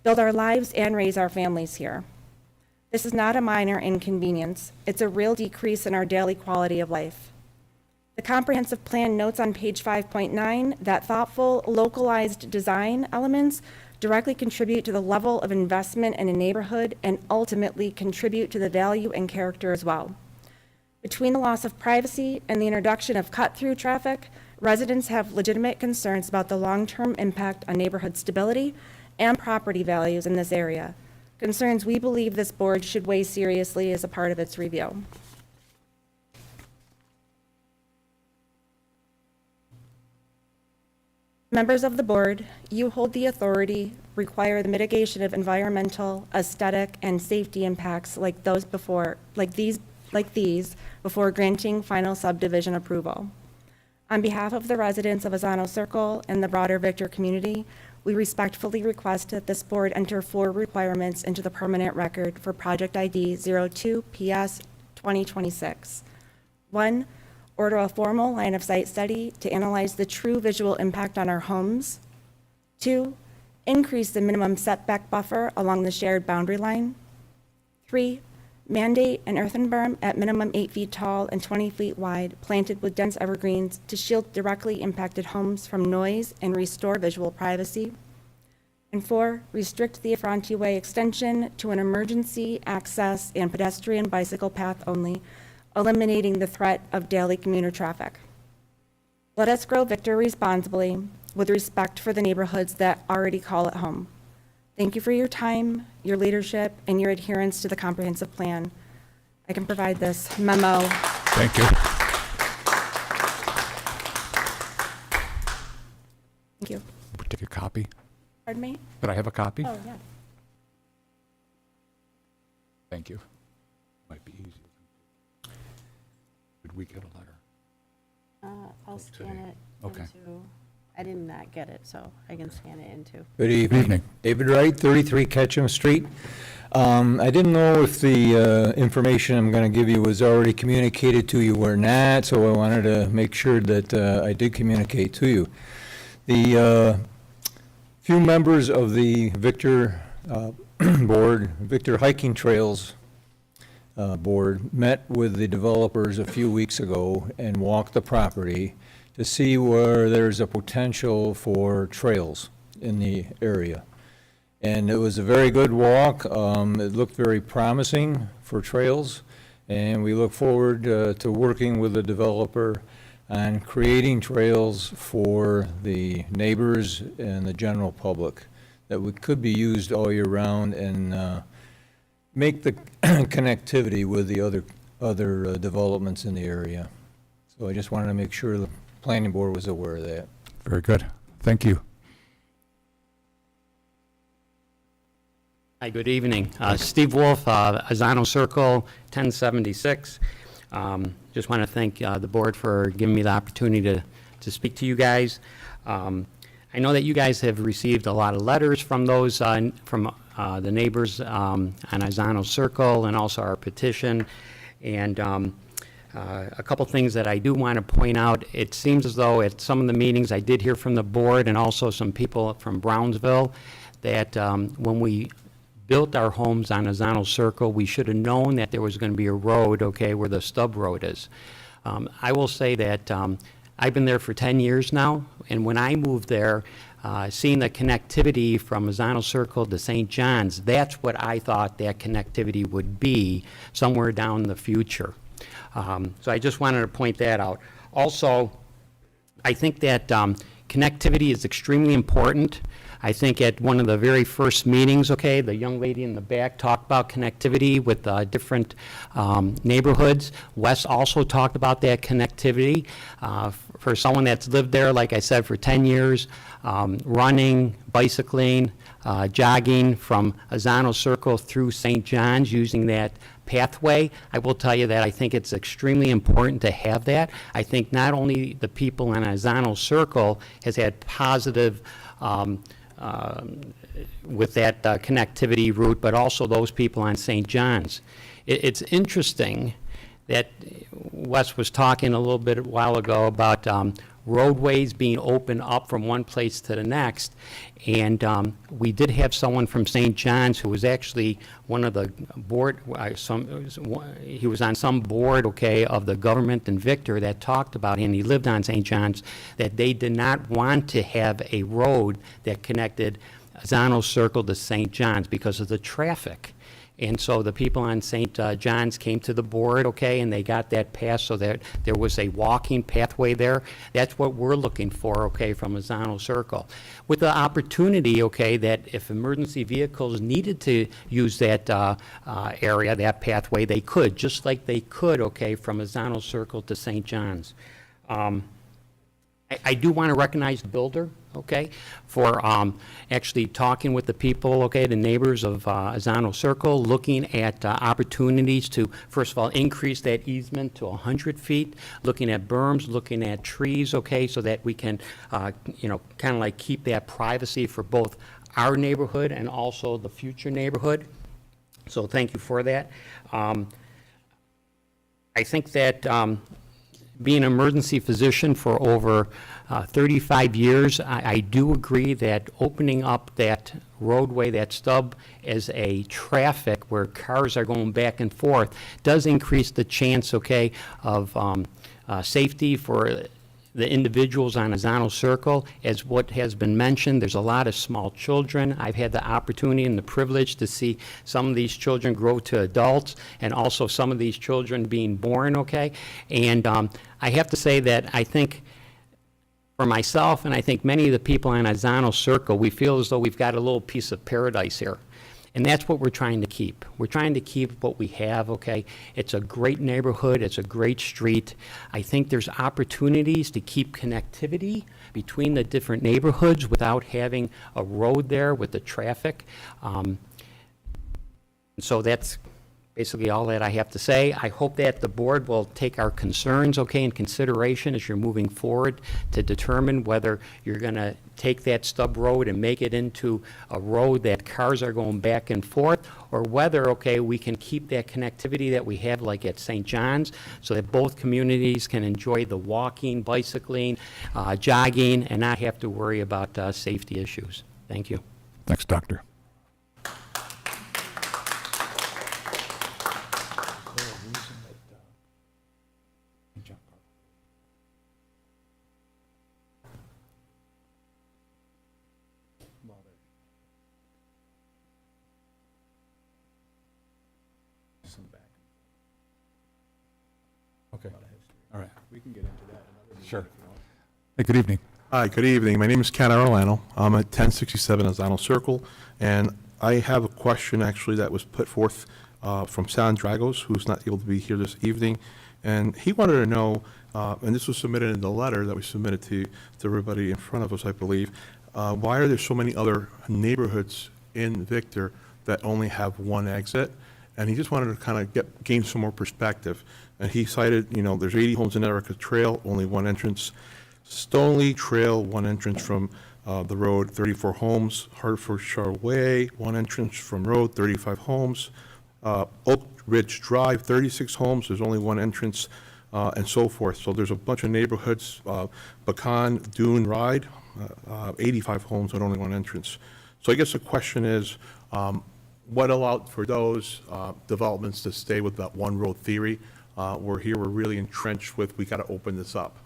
our lives and raise our families here. This is not a minor inconvenience. It's a real decrease in our daily quality of life. The comprehensive plan notes on page 5.9 that thoughtful, localized design elements directly contribute to the level of investment in a neighborhood and ultimately contribute to the value and character as well. Between the loss of privacy and the introduction of cut-through traffic, residents have legitimate concerns about the long-term impact on neighborhood stability and property values in this area, concerns we believe this board should weigh seriously as a part of its review. Members of the board, you hold the authority, require the mitigation of environmental, aesthetic, and safety impacts like these before granting final subdivision approval. On behalf of the residents of Azano Circle and the broader Victor community, we respectfully request that this board enter 4 requirements into the permanent record for project ID 02 PS 2026. 1, order a formal line of sight study to analyze the true visual impact on our homes. 2, increase the minimum setback buffer along the shared boundary line. 3, mandate an earthen berm at minimum 8 feet tall and 20 feet wide, planted with dense evergreens to shield directly impacted homes from noise and restore visual privacy. And 4, restrict the Affronti Way extension to an emergency access and pedestrian bicycle path only, eliminating the threat of daily commuter traffic. Let us grow Victor responsibly with respect for the neighborhoods that already call it home. Thank you for your time, your leadership, and your adherence to the comprehensive plan. I can provide this memo. Thank you. Thank you. Take a copy. Pardon me? Could I have a copy? Oh, yeah. Thank you. Might be easy. Did we get a letter? I'll scan it Okay. into, I did not get it, so I can scan it into. Good evening. Evening. David Wright, 33 Ketchum Street. I didn't know if the information I'm going to give you was already communicated to you or not, so I wanted to make sure that I did communicate to you. The few members of the Victor board, Victor Hiking Trails board, met with the developers a few weeks ago and walked the property to see where there's a potential for trails in the area. And it was a very good walk. It looked very promising for trails, and we look forward to working with the developer on creating trails for the neighbors and the general public that could be used all year round and make the connectivity with the other developments in the area. So I just wanted to make sure the planning board was aware of that. Very good. Thank you. Hi, good evening. Steve Wolf, Azano Circle, 1076. Just want to thank the board for giving me the opportunity to speak to you guys. I know that you guys have received a lot of letters from those, from the neighbors on Azano Circle, and also our petition. And a couple things that I do want to point out. It seems as though at some of the meetings I did hear from the board and also some people from Brownsville that when we built our homes on Azano Circle, we should have known that there was going to be a road, okay, where the stub road is. I will say that I've been there for 10 years now, and when I moved there, seeing the connectivity from Azano Circle to St. John's, that's what I thought that connectivity would be somewhere down the future. So I just wanted to point that out. Also, I think that connectivity is extremely important. I think at one of the very first meetings, okay, the young lady in the back talked about connectivity with different neighborhoods. Wes also talked about that connectivity. For someone that's lived there, like I said, for 10 years, running, bicycling, jogging from Azano Circle through St. John's using that pathway, I will tell you that I think it's extremely important to have that. I think not only the people on Azano Circle has had positive with that connectivity route, but also those people on St. John's. It's interesting that Wes was talking a little bit a while ago about roadways being opened up from one place to the next. And we did have someone from St. John's who was actually one of the board, he was on some board, okay, of the government in Victor that talked about, and he lived on St. John's, that they did not want to have a road that connected Azano Circle to St. John's because of the traffic. And so the people on St. John's came to the board, okay, and they got that passed so that there was a walking pathway there. That's what we're looking for, okay, from Azano Circle. With the opportunity, okay, that if emergency vehicles needed to use that area, that pathway, they could, just like they could, okay, from Azano Circle to St. John's. I do want to recognize the builder, okay, for actually talking with the people, okay, the neighbors of Azano Circle, looking at opportunities to, first of all, increase that easement to 100 feet, looking at berms, looking at trees, okay, so that we can, you know, kind of like keep that privacy for both our neighborhood and also the future neighborhood. So thank you for that. I think that being an emergency physician for over 35 years, I do agree that opening up that roadway, that stub, as a traffic where cars are going back and forth does increase the chance, okay, of safety for the individuals on Azano Circle. As what has been mentioned, there's a lot of small children. I've had the opportunity and the privilege to see some of these children grow to adults, and also some of these children being born, okay? And I have to say that I think for myself, and I think many of the people on Azano Circle, we feel as though we've got a little piece of paradise here. And that's what we're trying to keep. We're trying to keep what we have, okay? It's a great neighborhood. It's a great street. I think there's opportunities to keep connectivity between the different neighborhoods without having a road there with the traffic. So that's basically all that I have to say. I hope that the board will take our concerns, okay, in consideration as you're moving forward to determine whether you're going to take that stub road and make it into a road that cars are going back and forth, or whether, okay, we can keep that connectivity that we have like at St. John's so that both communities can enjoy the walking, bicycling, jogging, and not have to worry about safety issues. Thank you. Thanks, Doctor. Okay. All right. We can get into that another meeting. Sure. Hey, good evening. Hi, good evening. My name is Ken Arolano. I'm at 1067 Azano Circle, and I have a question actually that was put forth from San Dragos, who's not able to be here this evening. And he wanted to know, and this was submitted in the letter that we submitted to everybody in front of us, I believe, why are there so many other neighborhoods in Victor that only have one exit? And he just wanted to kind of gain some more perspective. And he cited, you know, there's 80 homes in Erica Trail, only one entrance. Stoneleigh Trail, one entrance from the road, 34 homes. Hertfordshire Way, one entrance from road, 35 homes. Oak Ridge Drive, 36 homes, there's only one entrance, and so forth. So there's a bunch of neighborhoods, Pecan, Dune Ride, 85 homes with only one entrance. So I guess the question is, what allowed for those developments to stay with that one road theory? We're really entrenched with, we got to open this up.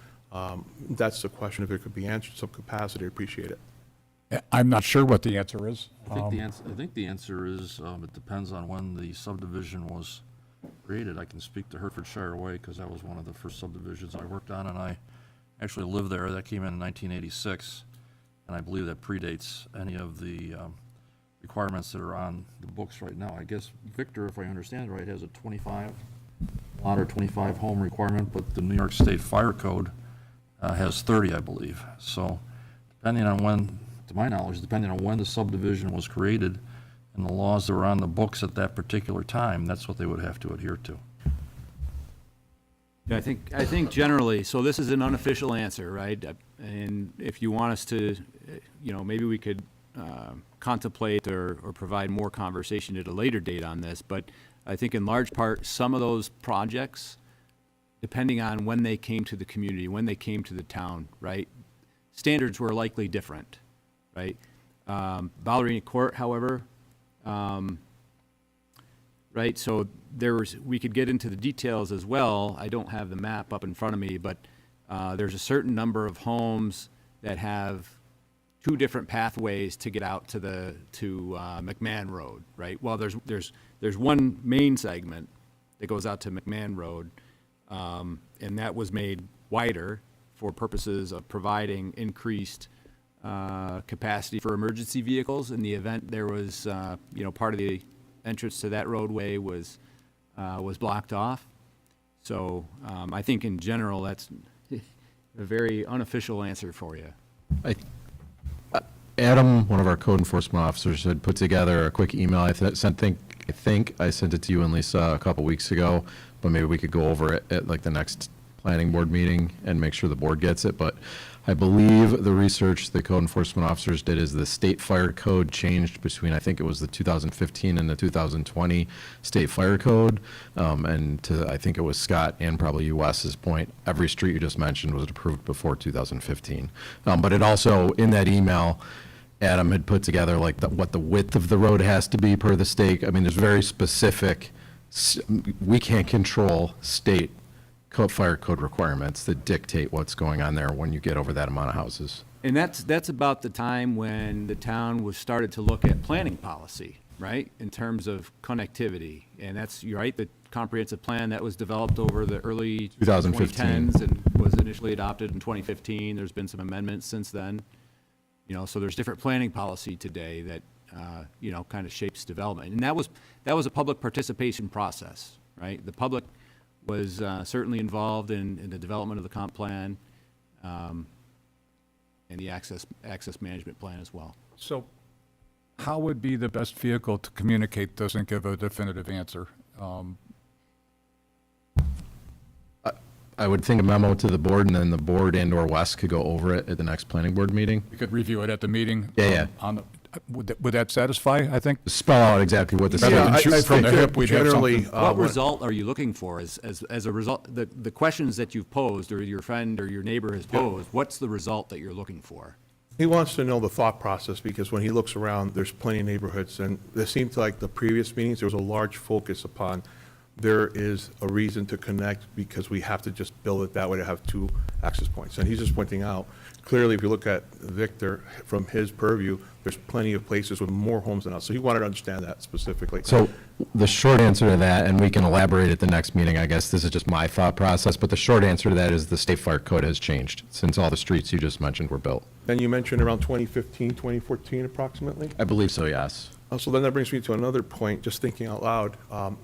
That's the question. If it could be answered in some capacity, I appreciate it. I'm not sure what the answer is. I think the answer is it depends on when the subdivision was created. I can speak to Hertfordshire Way because that was one of the first subdivisions I worked on, and I actually lived there. That came in 1986. and I believe that predates any of the requirements that are on the books right now. I guess Victor, if I understand it right, has a 25 lot or 25 home requirement, but the New York State Fire Code has 30, I believe. So depending on when, to my knowledge, depending on when the subdivision was created and the laws that were on the books at that particular time, that's what they would have to adhere to. Yeah, I think generally, so this is an unofficial answer, right? And if you want us to, maybe we could contemplate or provide more conversation at a later date on this, but I think in large part, some of those projects, depending on when they came to the community, when they came to the town, right? Standards were likely different, right? Ballerina Court, however, right, so we could get into the details as well. I don't have the map up in front of me, but there's a certain number of homes that have two different pathways to get out to McMahon Road, right? Well, there's one main segment that goes out to McMahon Road, and that was made wider for purposes of providing increased capacity for emergency vehicles in the event there was, part of the entrance to that roadway was blocked off. So I think in general, that's a very unofficial answer for you. Adam, one of our code enforcement officers, had put together a quick email. I think I sent it to you and Lisa a couple weeks ago, but maybe we could go over it at like the next planning board meeting and make sure the board gets it. But I believe the research the code enforcement officers did is the state fire code changed between, I think it was the 2015 and the 2020 state fire code. And I think it was Scott and probably you, Wes's point, every street you just mentioned was approved before 2015. But it also, in that email, Adam had put together like what the width of the road has to be per the state. I mean, there's very specific, we can't control state fire code requirements that dictate what's going on there when you get over that amount of houses. And that's about the time when the town was started to look at planning policy, right? In terms of connectivity. And you're right, the comprehensive plan that was developed over the early 2015. 2010s and was initially adopted in 2015. There's been some amendments since then. So there's different planning policy today that, kind of shapes development. And that was a public participation process, right? The public was certainly involved in the development of the comp plan and the access management plan as well. So how would be the best vehicle to communicate this and give a definitive answer? I would think a memo to the board, and then the board and/or Wes could go over it at the next planning board meeting. We could review it at the meeting. Yeah. Would that satisfy, I think? Spell out exactly what the Rather than state. shoot from the hip, we'd have generally, something. What result are you looking for as a result? The questions that you've posed or your friend or your neighbor has posed, what's the result that you're looking for? He wants to know the thought process, because when he looks around, there's plenty of neighborhoods, and it seemed like the previous meetings, there was a large focus upon there is a reason to connect because we have to just build it that way to have two access points. And he's just pointing out, clearly, if you look at Victor, from his purview, there's plenty of places with more homes than us. So he wanted to understand that specifically. So the short answer to that, and we can elaborate at the next meeting, I guess this is just my thought process, but the short answer to that is the state fire code has changed since all the streets you just mentioned were built. Then you mentioned around 2015, 2014 approximately? I believe so, yes. So then that brings me to another point, just thinking out loud.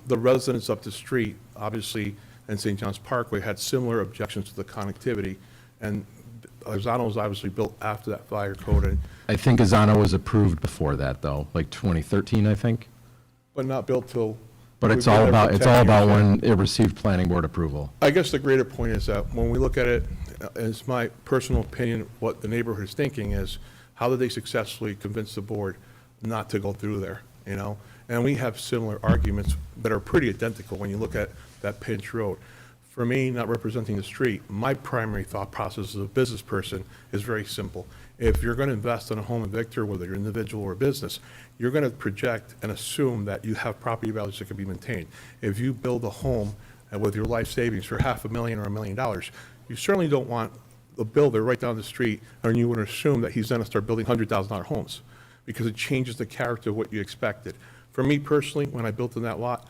The residents up the street, obviously, in St. John's Parkway had similar objections to the connectivity. And Lozano was obviously built after that fire code, and I think Azano was approved before that, though, like 2013, I think. but not built till. But we've it's been all there about, for it's 10 all about years. when it received planning board approval. I guess the greater point is that when we look at it, as my personal opinion, what the neighborhood is thinking is, how did they successfully convince the board not to go through there, you know? And we have similar arguments that are pretty identical when you look at that Pinch Road. For me, not representing the street, my primary thought process as a business person is very simple. If you're going to invest in a home in Victor, whether you're an individual or a business, you're going to project and assume that you have property values that can be maintained. If you build a home with your life savings for $500,000 or $1 million, you certainly don't want the builder right down the street, and you would assume that he's going to start building $100,000 homes, because it changes the character of what you expected. For me personally, when I built in that lot,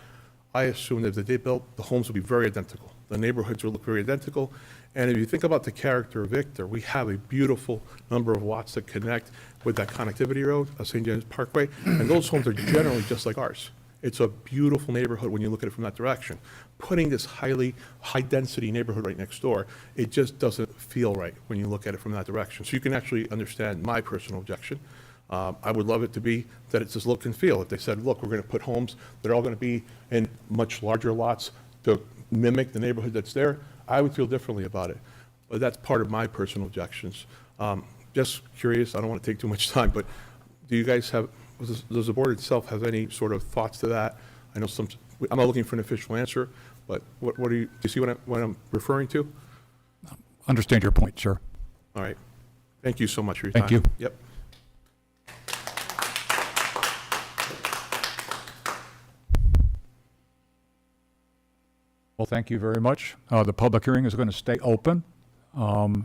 I assumed that if they built, the homes would be very identical. The neighborhoods will look very identical. And if you think about the character of Victor, we have a beautiful number of lots that connect with that connectivity road, St. James Parkway, and those homes are generally just like ours. It's a beautiful neighborhood when you look at it from that direction. Putting this high-density neighborhood right next door, it just doesn't feel right when you look at it from that direction. So you can actually understand my personal objection. I would love it to be that it's just look and feel. If they said, look, we're going to put homes that are all going to be in much larger lots to mimic the neighborhood that's there, I would feel differently about it. But that's part of my personal objections. Just curious, I don't want to take too much time, but do you guys have, does the board itself have any sort of thoughts to that? I know I'm not looking for an official answer, but what do you see what I'm referring to? Understand your point, sir. All right. Thank you so much for your time. Thank you. Yep. Well, thank you very much. The public hearing is going to stay open. And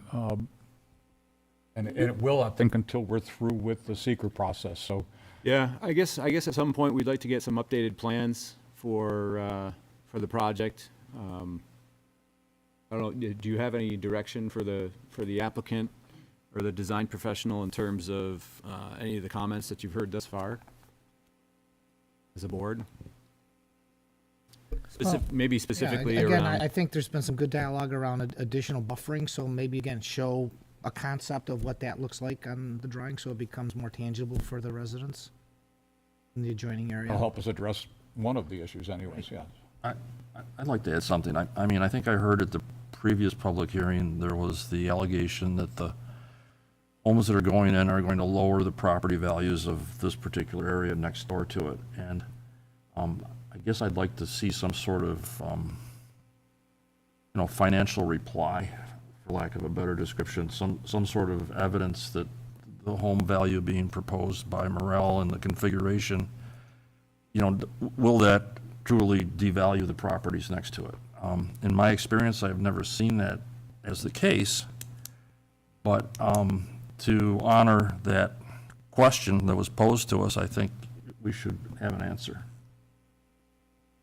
it will, I think, until we're through with the seeker process, so. Yeah, I guess at some point, we'd like to get some updated plans for the project. I don't know, do you have any direction for the applicant or the design professional in terms of any of the comments that you've heard thus far as a board? Maybe specifically Yeah, around. Again, I think there's been some good dialogue around additional buffering, so maybe again, show a concept of what that looks like on the drawing, so it becomes more tangible for the residents in the adjoining area. It'll help us address one of the issues anyways, yeah. I'd like to add something. I mean, I think I heard at the previous public hearing, there was the allegation that the homes that are going in are going to lower the property values of this particular area next door to it. And I guess I'd like to see some sort of, financial reply, for lack of a better description, some sort of evidence that the home value being proposed by Morel and the configuration, will that truly devalue the properties next to it? In my experience, I've never seen that as the case, but to honor that question that was posed to us, I think we should have an answer.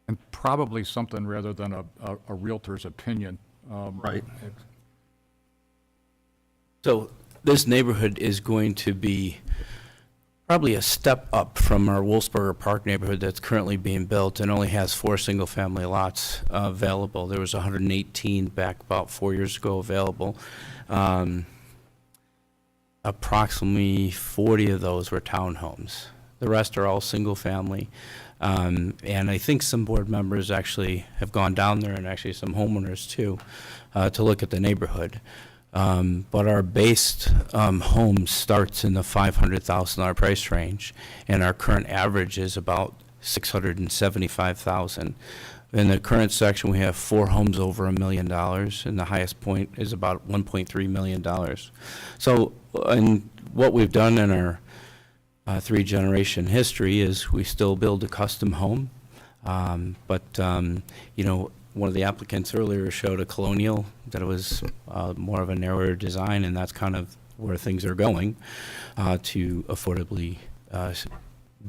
And probably something rather than a realtor's opinion. Right. So this neighborhood is going to be probably a step up from our Wolfsburger Park neighborhood that's currently being built and only has 4 single-family lots available. There was 118 back about 4 years ago available. Approximately 40 of those were townhomes. The rest are all single-family. And I think some board members actually have gone down there, and actually some homeowners too, to look at the neighborhood. But our base home starts in the $500,000 price range, and our current average is about $675,000. In the current section, we have 4 homes over $1 million, and the highest point is about $1.3 million. So, and what we've done in our 3-generation history is we still build a custom home, but one of the applicants earlier showed a colonial that it was more of a narrower design, and that's kind of where things are going to affordably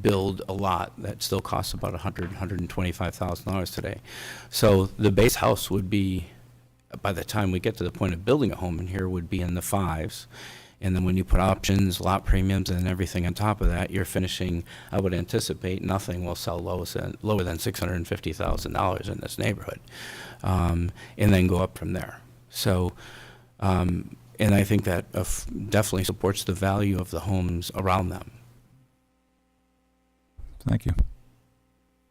build a lot that still costs about $125,000 today. So the base house would be, by the time we get to the point of building a home in here, would be in the 5s. And then when you put options, lot premiums, and everything on top of that, you're finishing, I would anticipate, nothing will sell lower than $650,000 in this neighborhood, and then go up from there. So, and I think that definitely supports the value of the homes around them. Thank you.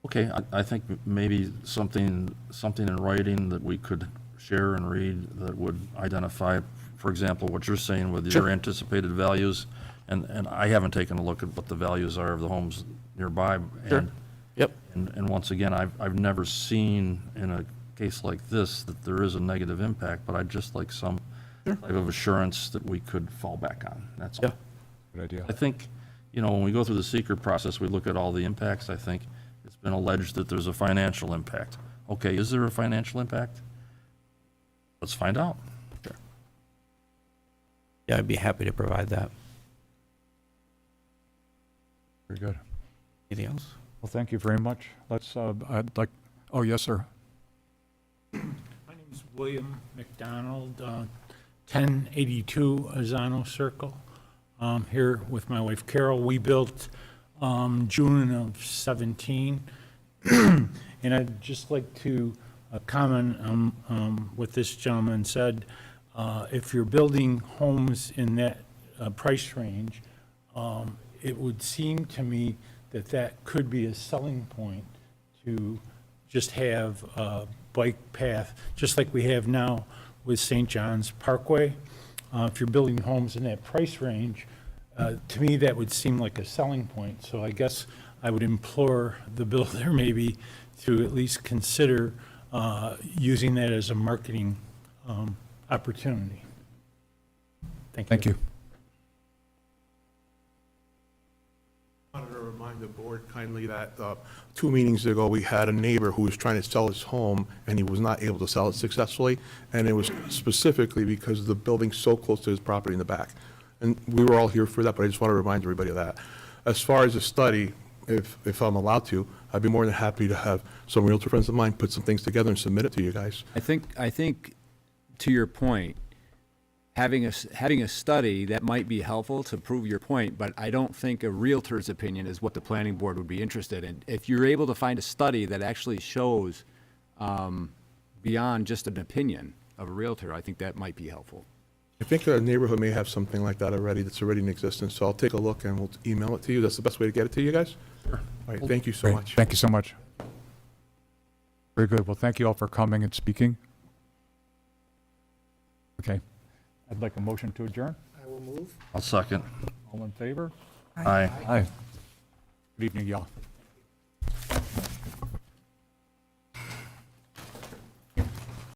Okay, I think maybe something in writing that we could share and read that would identify, for example, what you're saying with your anticipated values, and I haven't taken a look at what the values are of the homes nearby. Sure. Yep. And once again, I've never seen in a case like this that there is a negative impact, but I'd just like some type of assurance that we could fall back on. That's all. Yeah. Good idea. I think, when we go through the seeker process, we look at all the impacts. I think it's been alleged that there's a financial impact. Okay, is there a financial impact? Let's find out. Yeah, I'd be happy to provide that. Very good. Anything else? Well, thank you very much. Let's, I'd like, oh, yes, sir. My name's name's William McDonald, 1082 Azano Circle. Here with my wife Carol. We built June of 17. And I'd just like to comment on what this gentleman said. If you're building homes in that price range, it would seem to me that that could be a selling point to just have a bike path, just like we have now with St. John's Parkway. If you're building homes in that price range, to me, that would seem like a selling point. So I guess I would implore the builder maybe to at least consider using that as a marketing opportunity. Thank you. Thank you. I wanted to remind the board kindly that 2 meetings ago, we had a neighbor who was trying to sell his home, and he was not able to sell it successfully, and it was specifically because the building's so close to his property in the back. And we were all here for that, but I just want to remind everybody of that. As far as a study, if I'm allowed to, I'd be more than happy to have some realtor friends of mine put some things together and submit it to you guys. I think to your point, having a study that might be helpful to prove your point, but I don't think a realtor's opinion is what the planning board would be interested in. If you're able to find a study that actually shows beyond just an opinion of a realtor, I think that might be helpful. I think a neighborhood may have something like that already, that's already in existence, so I'll take a look and we'll email it to you. That's the best way to get it to you guys? Sure. All right, thank you so Great. much. Thank you so much. Very good. Well, thank you all for coming and speaking. Okay. I'd like a motion to adjourn. I will move. I'll second. All in favor? Aye. Aye. Good evening, y'all.